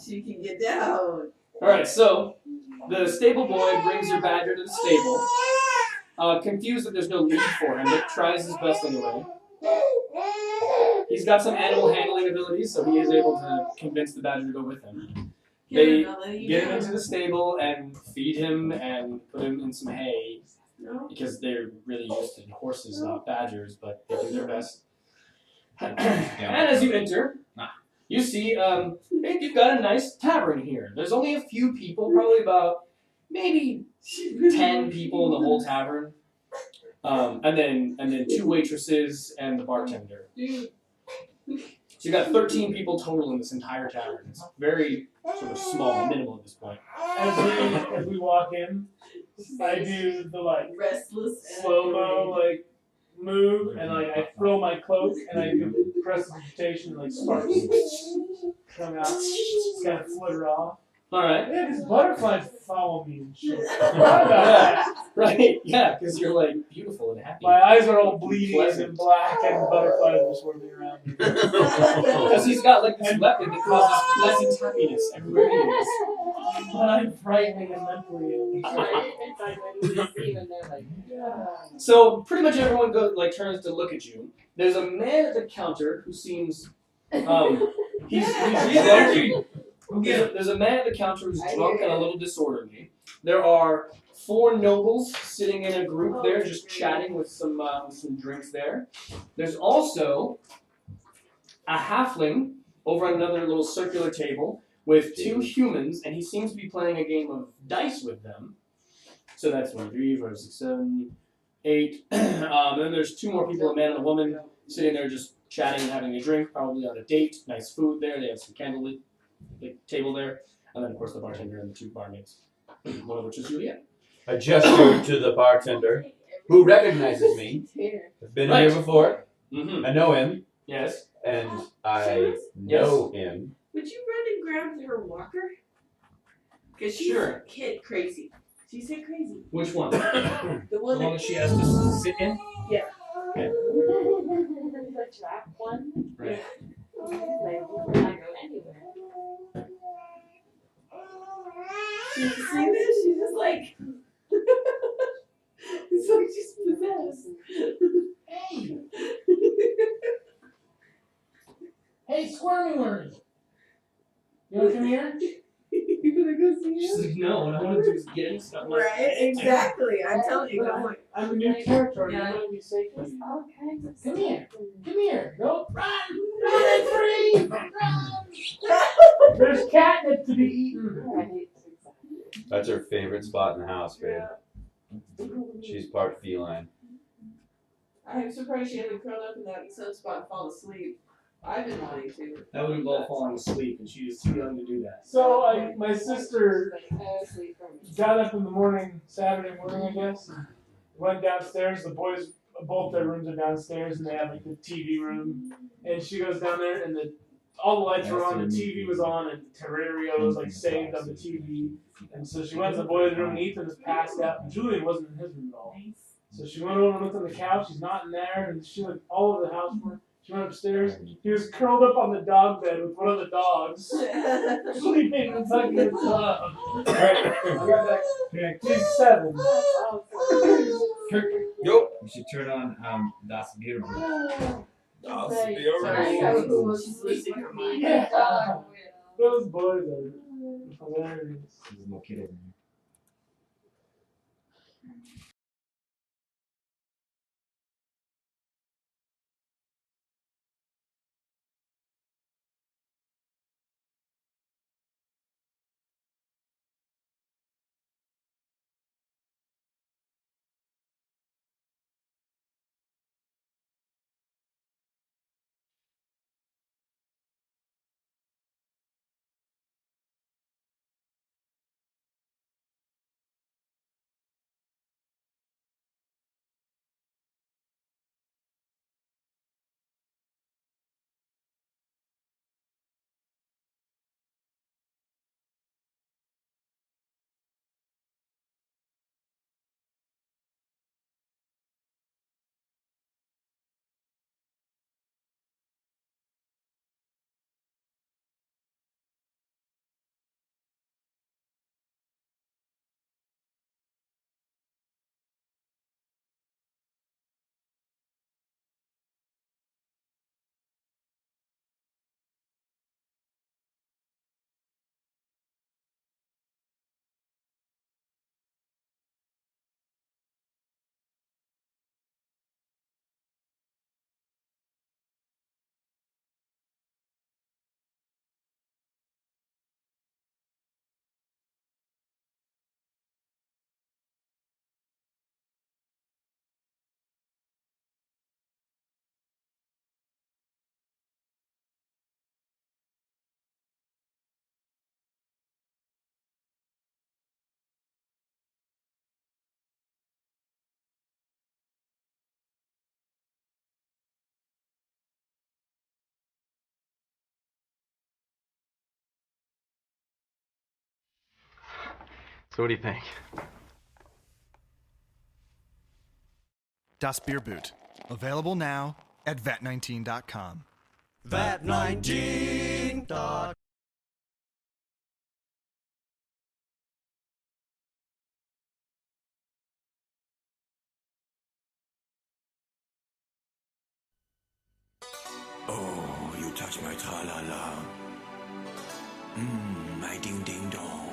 she can get down. All right, so the stable boy brings your badger to the stable, confused that there's no lead for him, but tries his best anyway. He's got some animal handling abilities, so he is able to convince the badger to go with him. They get him into the stable and feed him and put him in some hay because they're really used to horses, not badgers, but they do their best. And as you enter, you see, hey, you've got a nice tavern here. There's only a few people, probably about maybe 10 people in the whole tavern, and then 2 waitresses and the bartender. So you got 13 people total in this entire tavern. It's very sort of small, minimal at this point. As we walk in, I do the like restless slow-mo like move, and like I throw my cloak and I do prestidigitation, and like sparks come out, just kind of flitter off. All right. Yeah, these butterflies follow me and shit. What about that? Right, yeah, because you're like beautiful and happy. My eyes are all bleeding and black, and butterflies are swarming around me. Because he's got like this weapon that causes pleasant happiness everywhere he is. But I'm frightening and mentally. So pretty much everyone turns to look at you. There's a man at the counter who seems he's drunk. There's a man at the counter who's drunk and a little disorderly. There are 4 nobles sitting in a group there, just chatting with some drinks there. There's also a halfling over another little circular table with 2 humans, and he seems to be playing a game of dice with them. So that's 1, 3, 4, 6, 7, 8. And then there's 2 more people, a man and a woman, sitting there just chatting and having a drink, probably on a date. Nice food there. They have some candlelit table there. And then, of course, the bartender and the 2 barmaids, one of which is Juliet. I gesture to the bartender, who recognizes me. I've been here before. Mm-hmm. I know him. Yes. And I know him. Would you run and grab her walker? Because she's kid crazy. She's so crazy. Which one? The one that she has to sit in? Yeah. Okay. The trap one? Right. Like, we're not go anywhere. You see this? She's just like... it's like she's possessed. Hey! Hey, Squirmy Wormy! You wanna come here? You gonna go see She's him? like, no, what I want to do is get in stuff. Right, exactly. I'm telling you. I'm like, I'm a new territory. Yeah. You might be safe with me. All kinds of Come stuff. here. Come here. Go. Run! Run and free! Run! There's catnip to be eaten. Right. That's her favorite spot in the house, babe. She's part feline. I'm surprised she hasn't curled up in that sunspot and fallen asleep. I've been wanting to. That would involve falling asleep, and she is too young to do that. So my sister got up in the morning, Saturday morning, I guess, and went downstairs. The boys, both their rooms are downstairs, and they have like the TV room. And she goes down there, and all the lights were on, the TV was on, and Terraria was like saved on the TV. And so she went to the boys' room, and Ethan was passed out, and Julian wasn't in his room at all. So she went over and looked on the couch. He's not in there, and she looked all over the house for him. She went upstairs. He was curled up on the dog bed with one of the dogs, sleeping and tucking his dog. I got that. He's 7. Yo, you should turn on Das Beautiful. Sorry, she's losing her mind. Yeah. Those boys are hilarious. There's a little kid over here. So what do you think? Das Bierboot. Available now at vat19.com. Vat19.com. Oh, you touch my tra-la-la. My ding-ding-dong.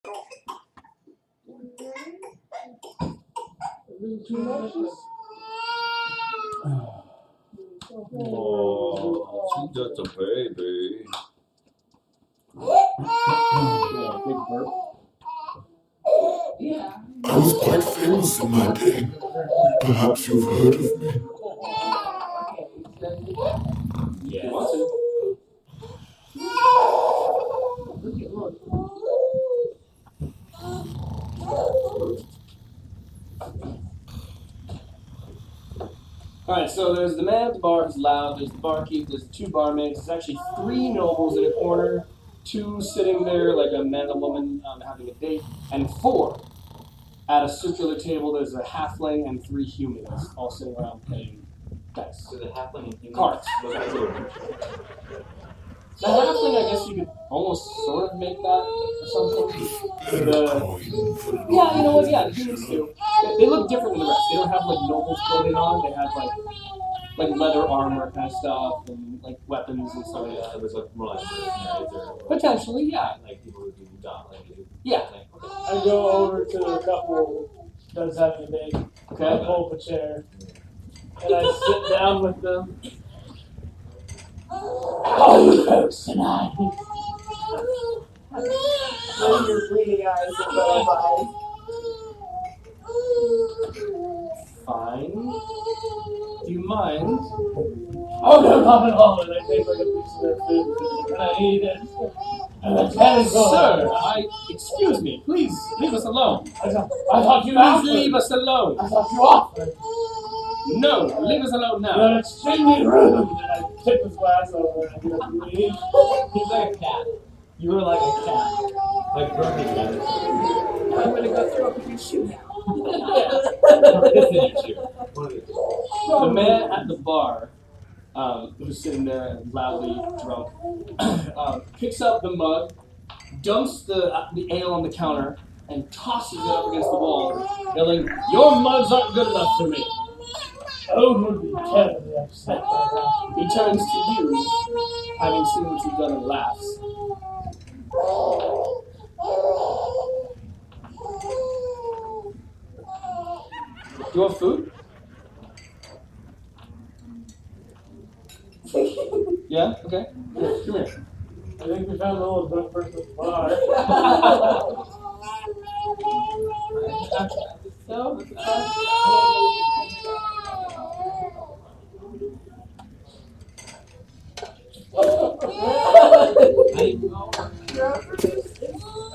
Oh, she's just a baby. Big burp. Yeah. I was quite famous in my day. Perhaps you've heard of me. If you want to. Alright, so there's the man at the bar who's loud, there's the barkeep, there's the two barmaids, there's actually 3 nobles in a corner, 2 sitting there like a man and a woman having a date, and 4 at a circular table. There's a halfling and 3 humans all sitting around playing dice. So the halfling and human. Cards. The halfling, I guess you could almost sort of make that assumption. Yeah, you know what? Yeah, the humans too. They look different than the rest. They don't have like nobles clothing on. They have like leather armor kind of stuff and like weapons and stuff like that. So there's like more like mercenaries or Potentially, yeah. like people who do like Yeah. I go over to a couple that's having a date. Okay. I pull up a chair. And I sit down with them. How are you folks tonight? Those are bleeding eyes and little eyes. Fine. Do you mind? Oh, no, not at all. And I take like a piece of their food and I eat it. And that's very good. Sir, excuse me. Please leave us alone. I thought you Please offered. leave us alone. I thought you offered. No, leave us alone now. You're extremely rude. And I tip his glass over and I get up and leave. He's like a cat. You were like a cat. Like grumpy cat. I'm gonna go throw up in your shoe now. It's in your shoe. The man at the bar, who's sitting there loudly drunk, picks up the mug, dumps the ale on the counter, and tosses it up against the wall, yelling, "Your mugs aren't good enough for me." Ode would be terribly upset by that. He turns to you, having seen what you've done, and laughs. Do you want food? Yeah? Okay. Here, come here. I think we found the old drunk person at the bar. So,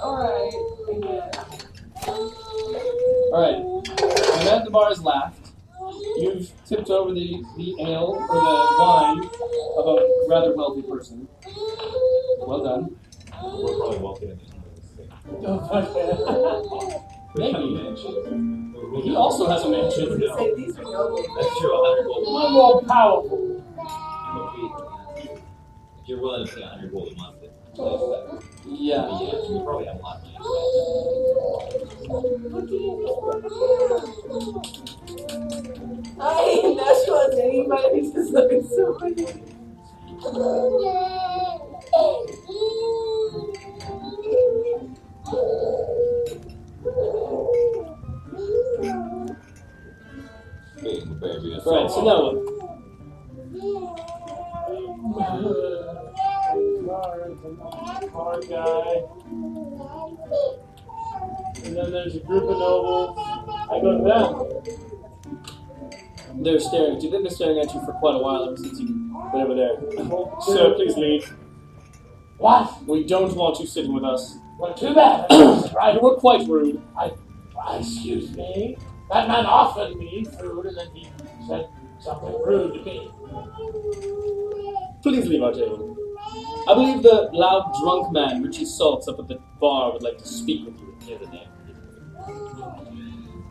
alright, I guess. Alright. The man at the bar has laughed. You've tipped over the ale or the wine of a rather wealthy person. Well done. We're probably walking in this Don't fuck that. Maybe. He also has a mansion. Say these are noble. That's true, 100 gold. I'm more powerful. If you're willing to pay 100 gold a month, Yeah. you probably have a lot of money. I that's what anybody just looking so funny. Being the baby is Right, so now what? Car guy. And then there's a group of nobles. I go to them. They're staring at you. They've been staring at you for quite a while ever since you went over there. Sir, please leave. What? We don't want you sitting with us. Well, too bad. Right. You were quite rude. Excuse me. That man offered me food and then he said something rude to me. Please leave our table. I believe the loud drunk man, Richie Saltz, up at the bar would like to speak with you. He has a name.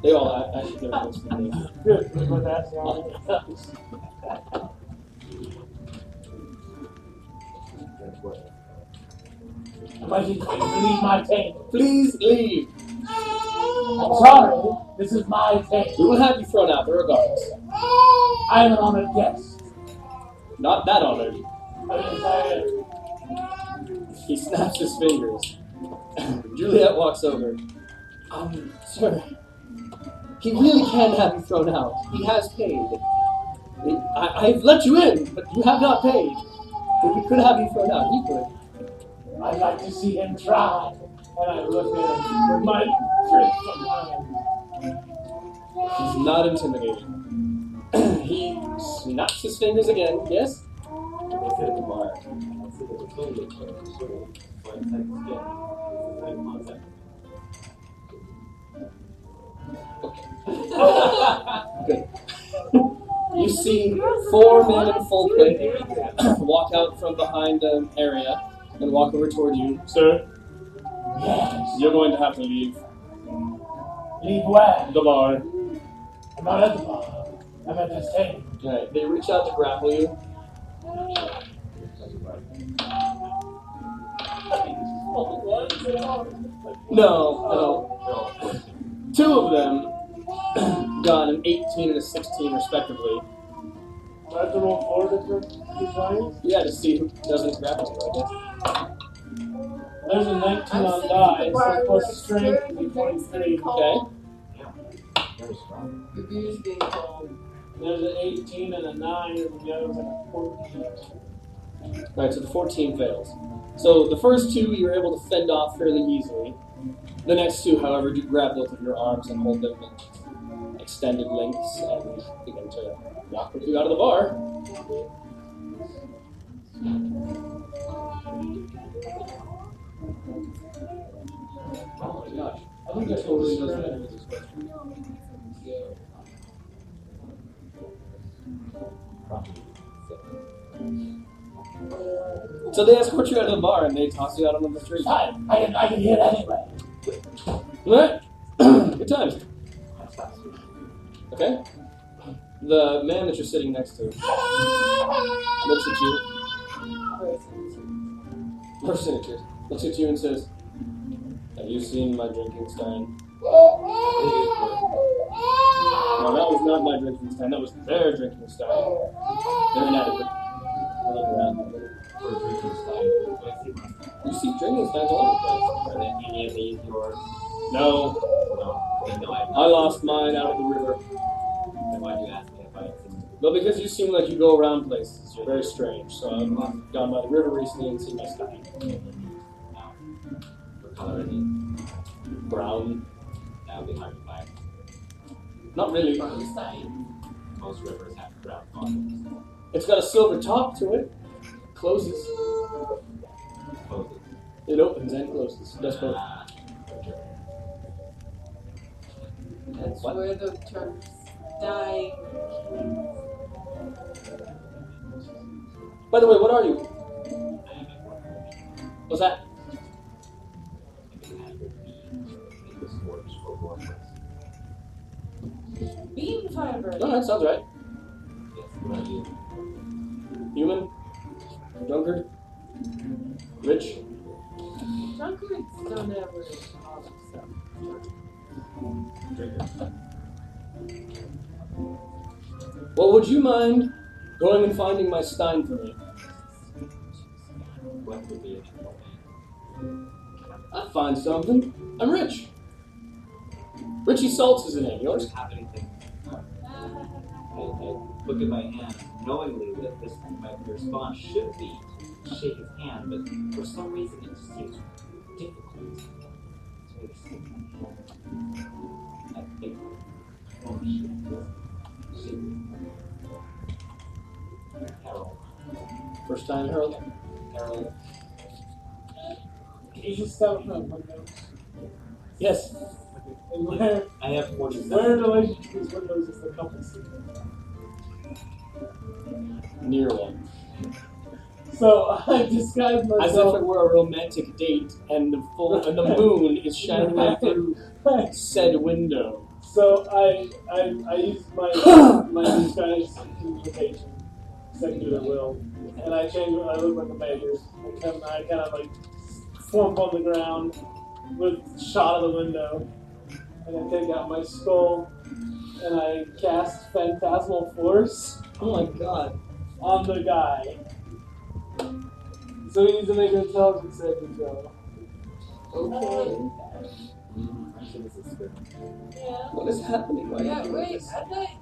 They all actually they're close to me. Good, but that's why. But you couldn't leave my table. Please leave. I'm sorry. This is my table. We will have you thrown out. There are guards. I'm an honored guest. Not that honored. I mean, He snaps his fingers. Juliet walks over. Sir, he really can have you thrown out. He has paid. I've let you in, but you have not paid. If we could have you thrown out, he could. I'd like to see him try. And I look at him with my fist of mine. He's not intimidating. He snaps his fingers again. Yes? Look at the bar. Let's look at the toilet. Sort of like skin. Same concept. Good. You see 4 men in full plate walk out from behind an area and walk over toward you. Sir, Yes. you're going to have to leave Leave where? the bar. I'm not at the bar. I'm at this table. Alright, they reach out to grapple you. No. 2 of them got an 18 and a 16 respectively. Do I have to roll 4 different designs? Yeah, to see who doesn't grapple you, I guess. There's a 19 on die, so plus strength would be 23. Okay. Abuse being cold. There's an 18 and a 9, and the other's like a 14. Alright, so the 14 fails. So the first 2 you're able to fend off fairly easily. The next 2, however, do grab both of your arms and hold them in extended lengths and begin to walk with you out of the bar. Oh my gosh. I think I totally doesn't answer this question. So they escort you out of the bar and they toss you out onto the street. Fine. I can hear anyway. Alright. Good times. Okay. The man that you're sitting next to looks at you. Percentages. Looks at you and says, "Have you seen my drinking stein?" No, that was not my drinking stein. That was their drinking stein. They're inadequate. I look around. For a drinking stein. You see drinking steins all over the place. Are there any of these yours? No. No. Then no, I lost mine out of the river. Then why'd you ask me if I had seen? Well, because you seem like you go around places. You're very strange. So I've gone by the river recently and seen my stein. No. What color is it? Brown. That would be hard to find. Not really. Most rivers have brown bottoms. It's got a silver top to it. Closes. Closes. It opens and closes. That's both. That's where the term dying. By the way, what are you? What's that? Beam fiber. Alright, sounds right. Yes, what are you? Human? Drunkard? Rich? Drunkards don't ever call themselves. Drinker. Well, would you mind going and finding my stein for me? What would be a trouble? I'll find something. I'm rich. Richie Salts is the name. Yours? Have anything? I look at my hand, knowingly that this my response should be to shake his hand, but for some reason it just seems difficult to make a statement. I think. Oh shit. Harold. First time, Harold? Harold. Can you just stop from windows? Yes. And where I have 47. in relation to these windows is the couple seat? Near one. So I disguised As if myself. it were a romantic date and the moon is shining in through said window. So I used my disguise communication, second to will, and I changed. I look like a beggar. I kind of like slump on the ground with shot of the window, and I take out my skull and I cast Phantasmal Force. Oh my god. On the guy. So he needs to make an intelligence saving throw. Okay. Friendship is a spirit. Yeah. What is happening? Why are you Yeah, doing wait, this?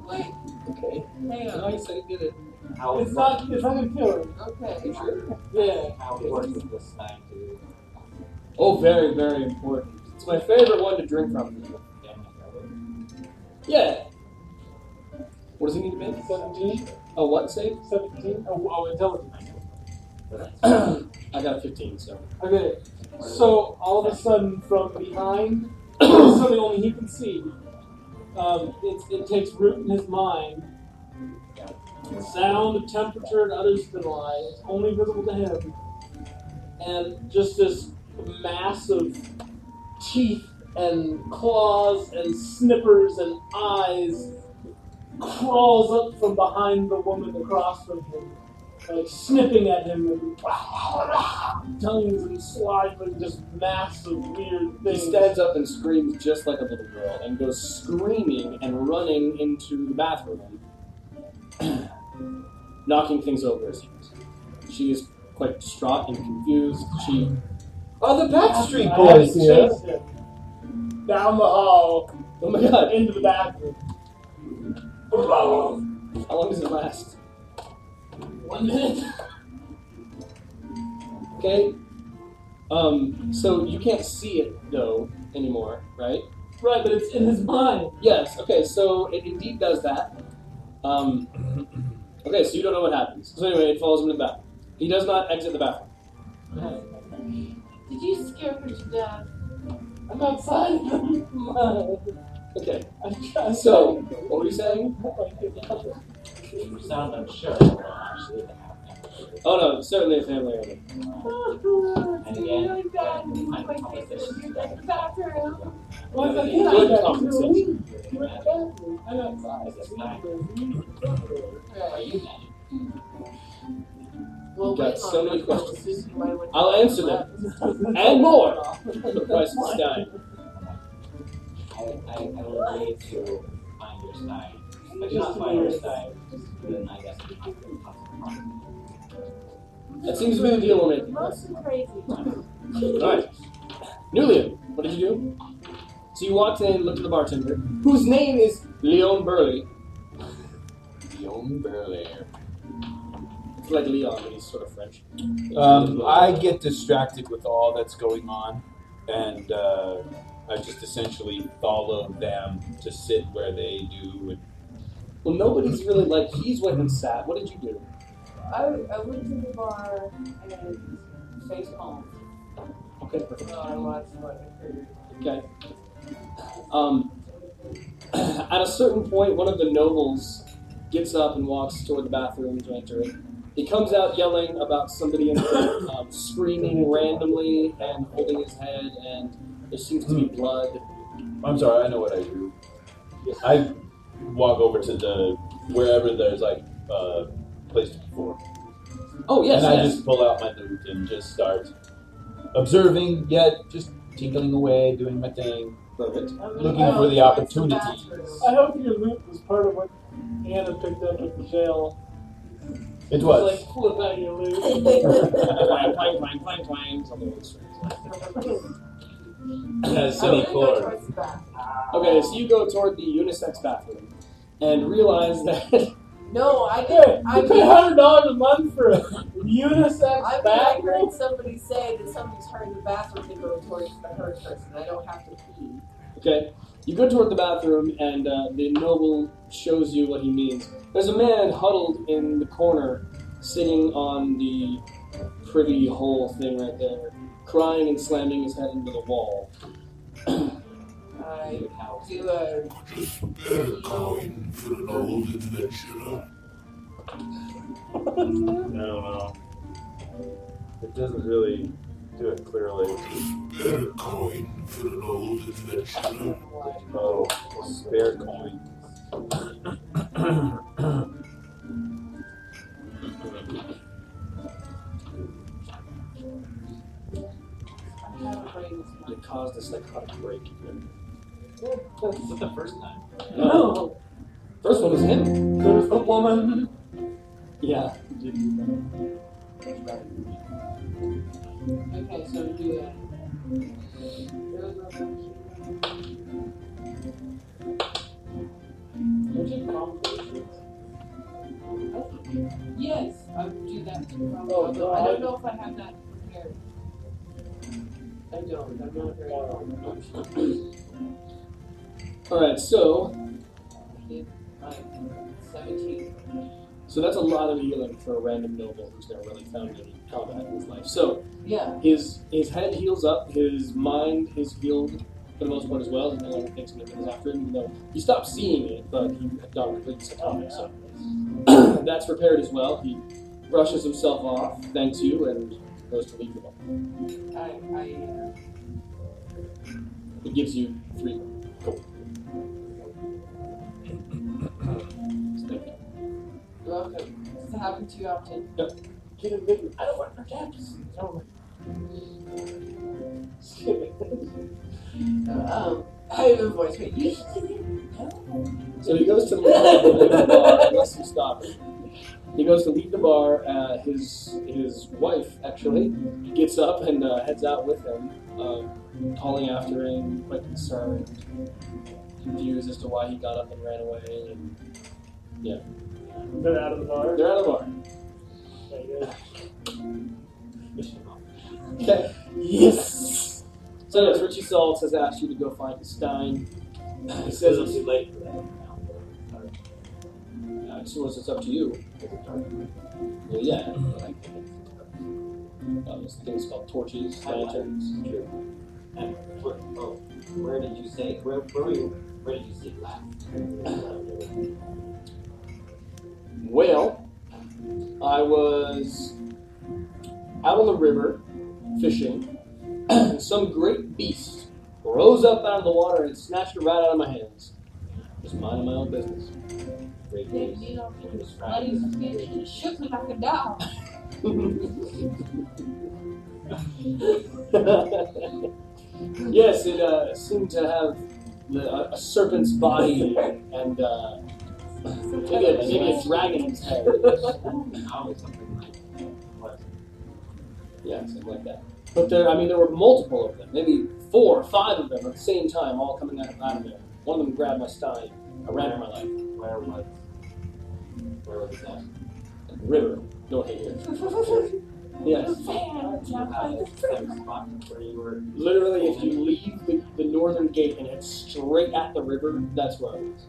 wait. Okay. Hang No, on. you said you did it. How It's not gonna kill him. Okay. You sure? Yeah. How important is this time to Oh, very, very important. It's my favorite one to drink from. Yeah. What does he need to make? 17? Oh, what save? 17? Oh, intelligence. I got a 15, so. Okay. So all of a sudden, from behind, something only he can see, it takes root in his mind. Sound, temperature, and other stimuli is only visible to him, and just this mass of teeth and claws and snippers and eyes crawls up from behind the woman across from him, like snipping at him and tongues and slime and just massive weird He things. stands up and screams just like a little girl and goes screaming and running into the bathroom, knocking things over as he goes. She is quite distraught and confused. She... Oh, the Backstreet I Boys chased here. him down the hall Oh my god. into the bathroom. How long does it last? 1 minute. Okay. So you can't see it, though, anymore, right? Right, but it's in his mind. Yes, okay, so it indeed does that. Okay, so you don't know what happens. So anyway, it follows him to the bathroom. He does not exit the bathroom. Did you scare her to death? I'm outside. Okay, I'm so, what were you saying? You sound unsure, but actually the happening. Oh no, certainly a family enemy. And again, Really bad. when My time face conversation is in the bathroom. Well, I Good can't conversation. I'm outside. Is this time? Are you magic? Well, You've got wait so on many that questions. conversation, why would I'll you answer left? them. And more! The price is dying. I will agree to find your side. If I do not find your side, then I guess we have to possibly. That seems to be the deal we're making. Mostly crazy. Alright. Nulian, what did you do? So you walked in, looked at the bartender, whose name is Leon Burley. Young Burley. It's like Leon, but he's sort of French. I get distracted with all that's going on, and I just essentially follow them to sit where they do. And Well, nobody's really like, he's went and sat. What did you do? I went to the bar and face palm. Okay, perfect. So I watched what occurred. Okay. At a certain point, one of the nobles gets up and walks toward the bathroom to enter it. He comes out yelling about somebody in there, screaming randomly and holding his head, and there seems to be blood. I'm sorry, I know what I do. I walk over to the wherever there's like place to before. Oh, yes, and I yes. just pull out my lute and just start observing, yet just tinkling away, doing my thing, Perfect. looking for the opportunities. I hope your loot was part of what Anna picked up at the jail. It was. Like, flip out your loot. Twang, twang, twang, twang, twang. Something like that. Semi-chord. Okay, so you go toward the unisex bathroom and realize that... No, I Hey, didn't. you pay $100 a month for a unisex I bathroom? heard somebody say that somebody's hurrying the bathroom to go towards the hurt person. I don't have to pee. Okay, you go toward the bathroom and the noble shows you what he means. There's a man huddled in the corner, sitting on the privy hole thing right there, crying and slamming his head into the wall. I do a... Just prepare a coin for an old adventurer. I don't know. It doesn't really do it clearly. Prepare a coin for an old adventurer. Oh, spare coin. You caused a psychotic break. This is the first time. No. First one was him. There's the woman. Yeah. Okay, so do that. Yes, I would do that too. Oh, Although I God. don't know if I have that prepared. I don't. I'm not very confident. Alright, so 17. So that's a lot of healing for a random noble who's never really found any combat in his life. So Yeah. his head heals up, his mind is healed for the most part as well. He no longer thinks anything is after him, even though he stopped seeing it, but he had gone completely psychotic. So that's repaired as well. He brushes himself off, thanks you, and goes to leave the bar. It gives you 3 gold. Welcome. Does it happen too often? Yep. Get him bitten. I don't want protects. I have a voice, but usually So he goes to leave the bar, unless you stop him. He goes to leave the bar. His wife actually gets up and heads out with him, calling after him, quite concerned, confused as to why he got up and ran away. And yeah, They're out of the bar. they're out of the bar. Okay. Yes. So yes, Richie Saltz has asked you to go find a Stein. He says it's too late for that. I suppose it's up to you. Well, yeah. There's things called torches, lanterns. True. And where did you say? Where did you see last? Well, I was out on the river fishing, and some great beast rose up out of the water and snatched it right out of my hands. Just minding my own business. Great Then, news. you know, bloody skin, he shook me like a dog. Yes, it seemed to have a serpent's body and maybe a dragon's head. Now something like what? Yeah, something like that. But there were multiple of them, maybe 4 or 5 of them at the same time, all coming out of there. One of them grabbed my stein. I ran for my life. Where was that? At the river, north of here. Yes. Same spot where you were. Literally, if you leave the northern gate and head straight at the river, that's where I was.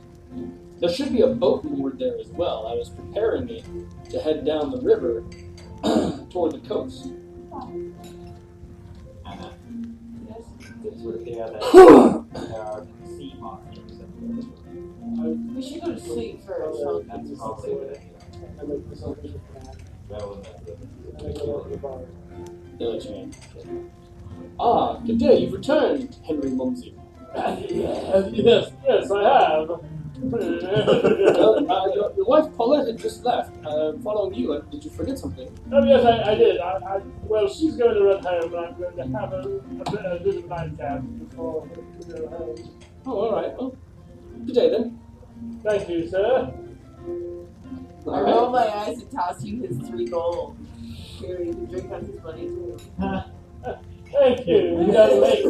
There should be a boat moored there as well. I was preparing it to head down the river toward the coast. It's where there are sea monsters. we should go to sleep first. That's probably a good idea. They let you in. Ah, good day, you've returned, Henry Mumsy. Yes, I have. Your wife Paulette had just left. Following you, did you forget something? Oh, yes, I did. Well, she's going to run home, and I'm going to have a bit of nightcap before we go home. Oh, all right. Well, good day then. Thank you, sir. I roll my eyes and toss you his 3 gold. Here, you can drink on his money too. Thank you. You got late.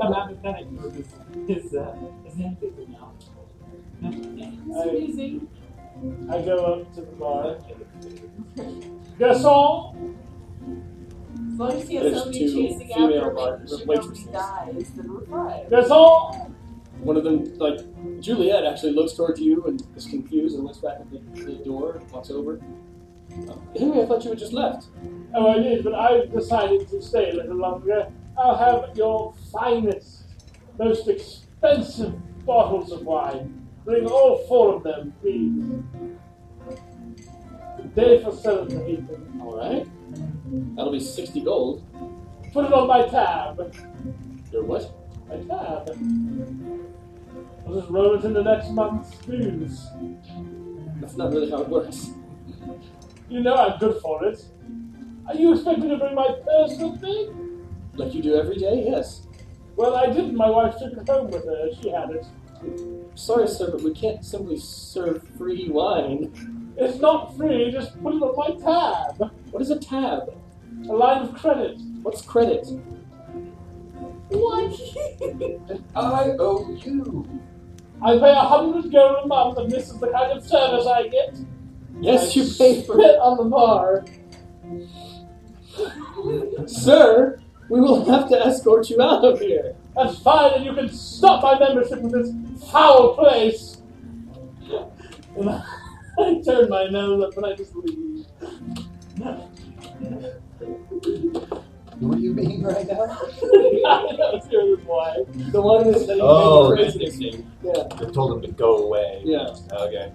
I'm apathetic for his handpicker now. Sneezing. I go up to the bar. Garçon! As long as he has There's somebody 2 chasing female after bar- him, making sure waitresses. nobody dies, then we're fine. Garçon! One of them, like, Juliet actually looks towards you and is confused and looks back at the door, walks over. Henry, I thought you had just left. Oh, I did, but I've decided to stay a little longer. I'll have your finest, most expensive bottles of wine. Bring all 4 of them, please. The day for celebrating. All right. That'll be 60 gold. Put it on my tab. Your what? My tab. I'll just roll it in the next month's booze. That's not really how it works. You know I'm good for it. Are you expecting to bring my purse with me? Like you do every day, yes. Well, I didn't. My wife took it home with her. She had it. Sorry, sir, but we can't simply serve free wine. It's not free. Just put it on my tab. What is a tab? A line of credit. What's credit? I owe you. I pay 100 gold a month, and this is the kind of service I get. Yes, I you pay for spit on the bar. Sir, we will have to escort you out of here. That's fine, and you can stop my membership with this foul place. And I turn my nose up and I just leave. Who are you being right now? That was your wife. The one that said he Oh, made that's the crazy. nickname. Yeah. They told him to go away. Yeah. Okay.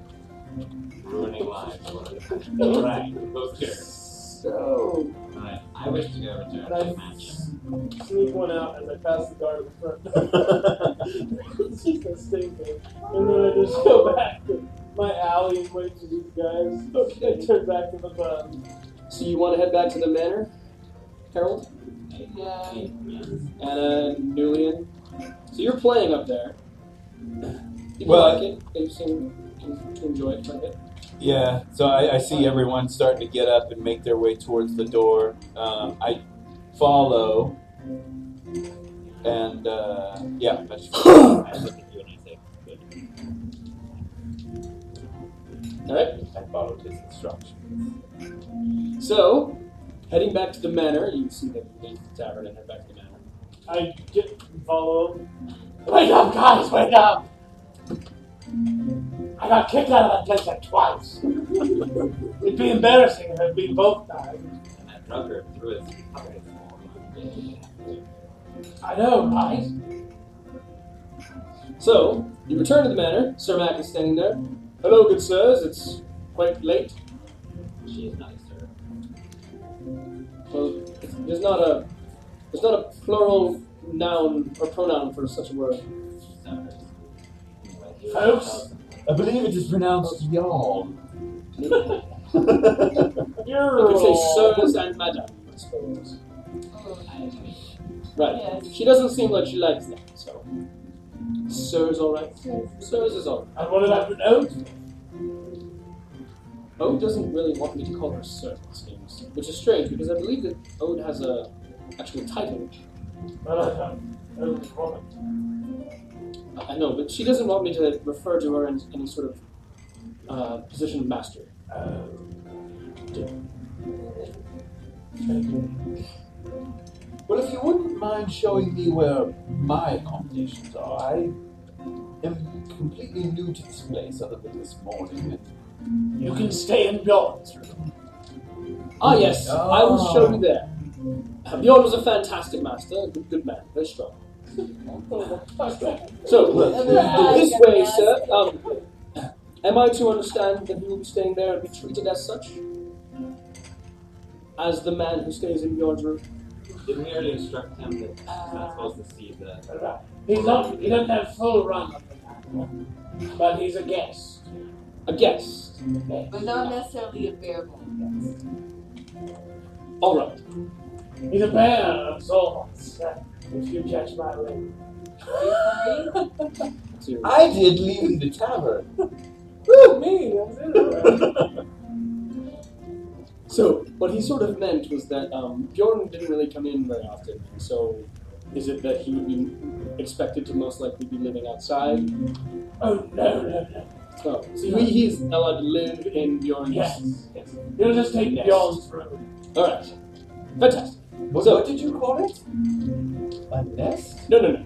Ruining lives. Alright, okay. So, Alright, I wish to go return to the mansion. Sneak one out as I pass the guard at the front. It's just a stinker. And then I just go back to my alley and wait for these guys. Okay, I turn back to the pub. so you want to head back to the manor, Harold? Yeah. And Nulian? So you're playing up there. You Well, like it? You seem to enjoy it quite a bit. Yeah, so I see everyone starting to get up and make their way towards the door. I follow, and yeah, I just follow. I look at you and I say, good. Alright. I followed his instructions. So, heading back to the manor, you see them leave the tavern and head back to the manor. I get follow him. Wake up, guys! Wake up! I got kicked out of that place like twice. It'd be embarrassing if we both died. And that drunkard threw his pocket. I know, right? So, you return to the manor. Sir Mac is standing there. Hello, good sirs. It's quite late. She is nice, sir. Well, there's not a plural noun or pronoun for such a word. Folks, I believe it is pronounced y'all. you're You could say sirs and madam, I suppose. Right. Yes. She doesn't seem like she likes that, so. Sirs alright. Sirs is alright. And what about the note? Ode doesn't really want me to call her sir, it seems. Which is strange, because I believe that Ode has a actual title. Well, I don't woman. I know, but she doesn't want me to refer to her in any sort of position of master. Well, if you wouldn't mind showing me where my accommodations are, I am completely new to this place other than this morning. You can stay in Bjorn's room. Ah, yes, I will show you there. Bjorn was a fantastic master, a good man, very strong. So, this way, sir. Am I to understand that he will be staying there and be treated as such? As the man who stays in Bjorn's room? Didn't we already instruct him that he's not supposed to see the... He doesn't have full run of the matter, but he's a guest. A guest. But not necessarily a bare-bone guest. Alright. He's a bear of sorts, if you catch my ring. I did leave the tavern. Woo, me! I was in it. So, what he sort of meant was that Bjorn didn't really come in very often, so is it that he would be expected to most likely be living outside? Oh, no. Oh, so he's allowed to live in Bjorn's... Yes. He'll just take Bjorn's room. Alright. Fantastic. What did you call it? A nest? No.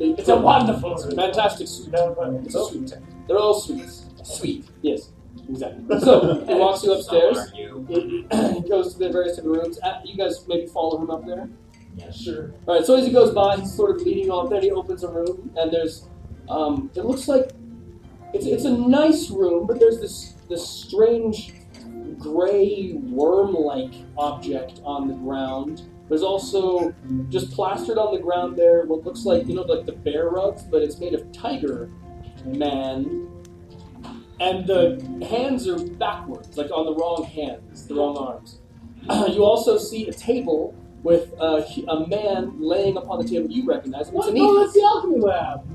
It's a wonderful It's a room. fantastic suite. It's a sweet. They're all sweets. Sweet. Yes, exactly. So, he walks you upstairs. Are you? He goes to the various different rooms. You guys maybe follow him up there? Yeah, sure. Alright, so as he goes by, he's sort of leading off there. He opens a room, and there's, it looks like, it's a nice room, but there's this strange gray worm-like object on the ground. There's also, just plastered on the ground there, what looks like, like the bear rugs, but it's made of tiger man. And the hands are backwards, like on the wrong hands, the wrong arms. You also see a table with a man laying upon the table you recognize. It's an That's the alchemy lab.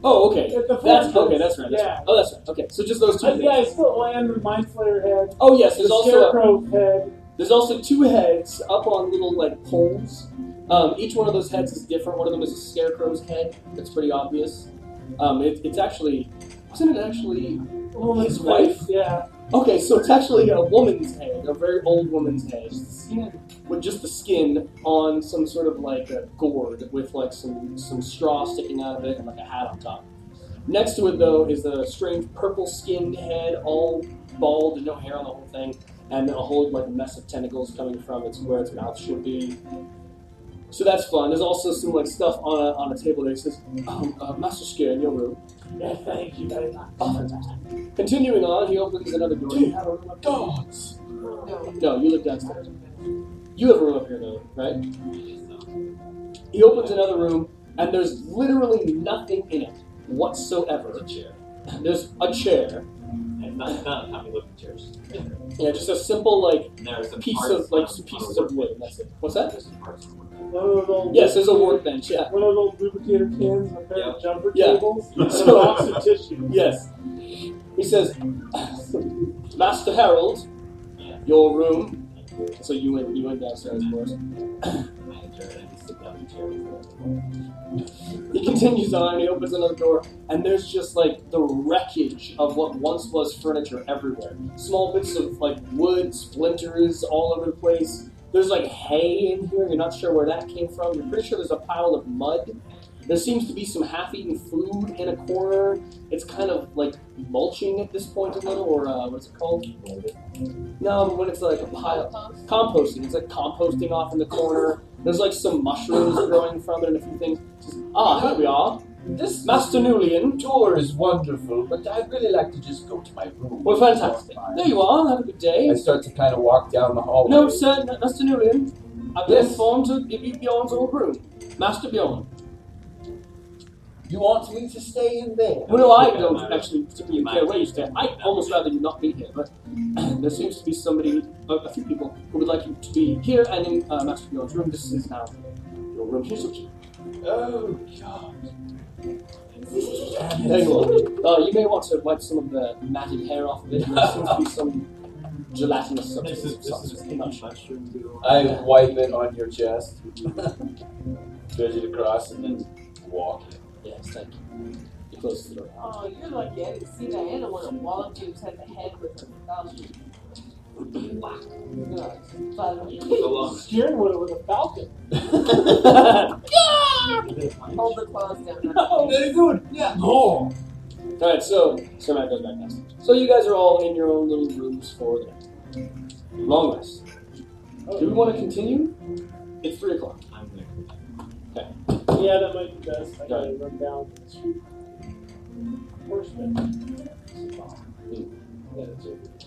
Oh, okay. At the That's fortress. okay. That's right. Yeah. Oh, that's right. Okay, so just those two. Yeah, things. it's the land, the mind flayer head. Oh yes, The scarecrow head. there's also two heads up on little like poles, Each one of those heads is different. One of them is a scarecrow's head. That's pretty obvious. It's actually, wasn't it actually his wife? Yeah. Okay, so it's actually a woman's head, a very old woman's head, with just the skin on some sort of like a gourd with like some straw sticking out of it and like a hat on top. Next to it though is a strange purple-skinned head, all bald and no hair on the whole thing, and a whole like mess of tentacles coming from where its mouth should be. So that's fun. There's also some like stuff on a table there. It says, Master Scare in your room. Yeah, thank you very much. Oh, fantastic. Continuing on, he opens another door. Do you have a room up dogs? No, you live downstairs. You have a room up here though, right? He opens another room, and there's literally nothing in it whatsoever. There's a chair. There's a chair. And not how many looking chairs. Yeah, just a simple like There's some piece parts of like on some the pieces of wood. workbench. That's it. What's that? There's some parts on the workbench. One of those old Yes, there's a workbench. Yeah. One of those old lubricator cans, a pair of jumper Yeah. cables, and a So- box of tissue. Yes. He says, Master Harold, your room. So you went downstairs, of course. He continues on and he opens another door, and there's just like the wreckage of what once was furniture everywhere. Small bits of like wood, splinters all over the place. There's like hay in here, you're not sure where that came from. You're pretty sure there's a pile of mud. There seems to be some half-eaten food in a corner. It's kind of like mulching at this point a little, or what's it called? No, but when it's like a pile. Composting. It's like composting off in the corner. There's like some mushrooms growing from it and a few things. Here we are. This Master Nulian. tour is wonderful, but I'd really like to just go to my room. Well, fantastic. There you are. Have a good day. I start to kind of walk down the hallway. No, sir, Master Nulian. I've been Yes. informed to give you Bjorn's old room. Master Bjorn. You want me to stay in there? Well, no, I don't actually particularly care where you stay. I'd almost rather you not be here, but there seems to be a few people who would like you to be here and in Master Bjorn's room. This is now your room. Here's what you... Oh, God. There you are. You may want to wipe some of the matted hair off of it. There seems to be some gelatinous substance. I wipe it on your chest, stretch it across, and then walk it. Yes, thank you. He closes the door. Oh, you're lucky I didn't see Diana when a wallop James had the head with her falcon. Whack. Steering wheel with a falcon. Hold the claws down. No, very good. Yeah. Oh. Alright, so Matt goes back next. So you guys are all in your own little rooms for the night. Long rest. Do we want to continue? It's 3 o'clock. I'm Okay. Yeah, that might be best. I gotta run down the street. Horseman. Yeah, that's it.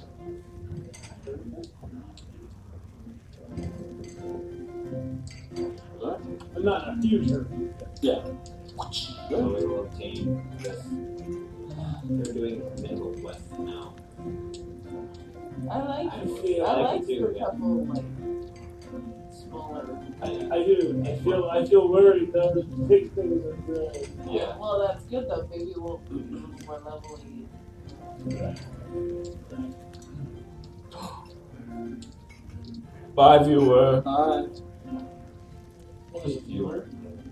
I'm not in a huge hurry. Yeah. So we will obtain this. They're doing middle west now. I like I it. feel I like like it too, for a yeah. couple like smaller. I do. I feel worried though that the big things are good. Yeah. Well, that's good though. Maybe we'll do a little more leveling. Bye, viewer. Viewer.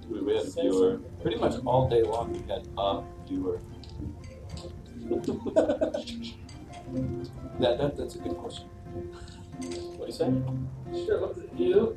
We had a viewer. Pretty much all day long we had a viewer. That's a good question. What do you say? Sure, what's it? You?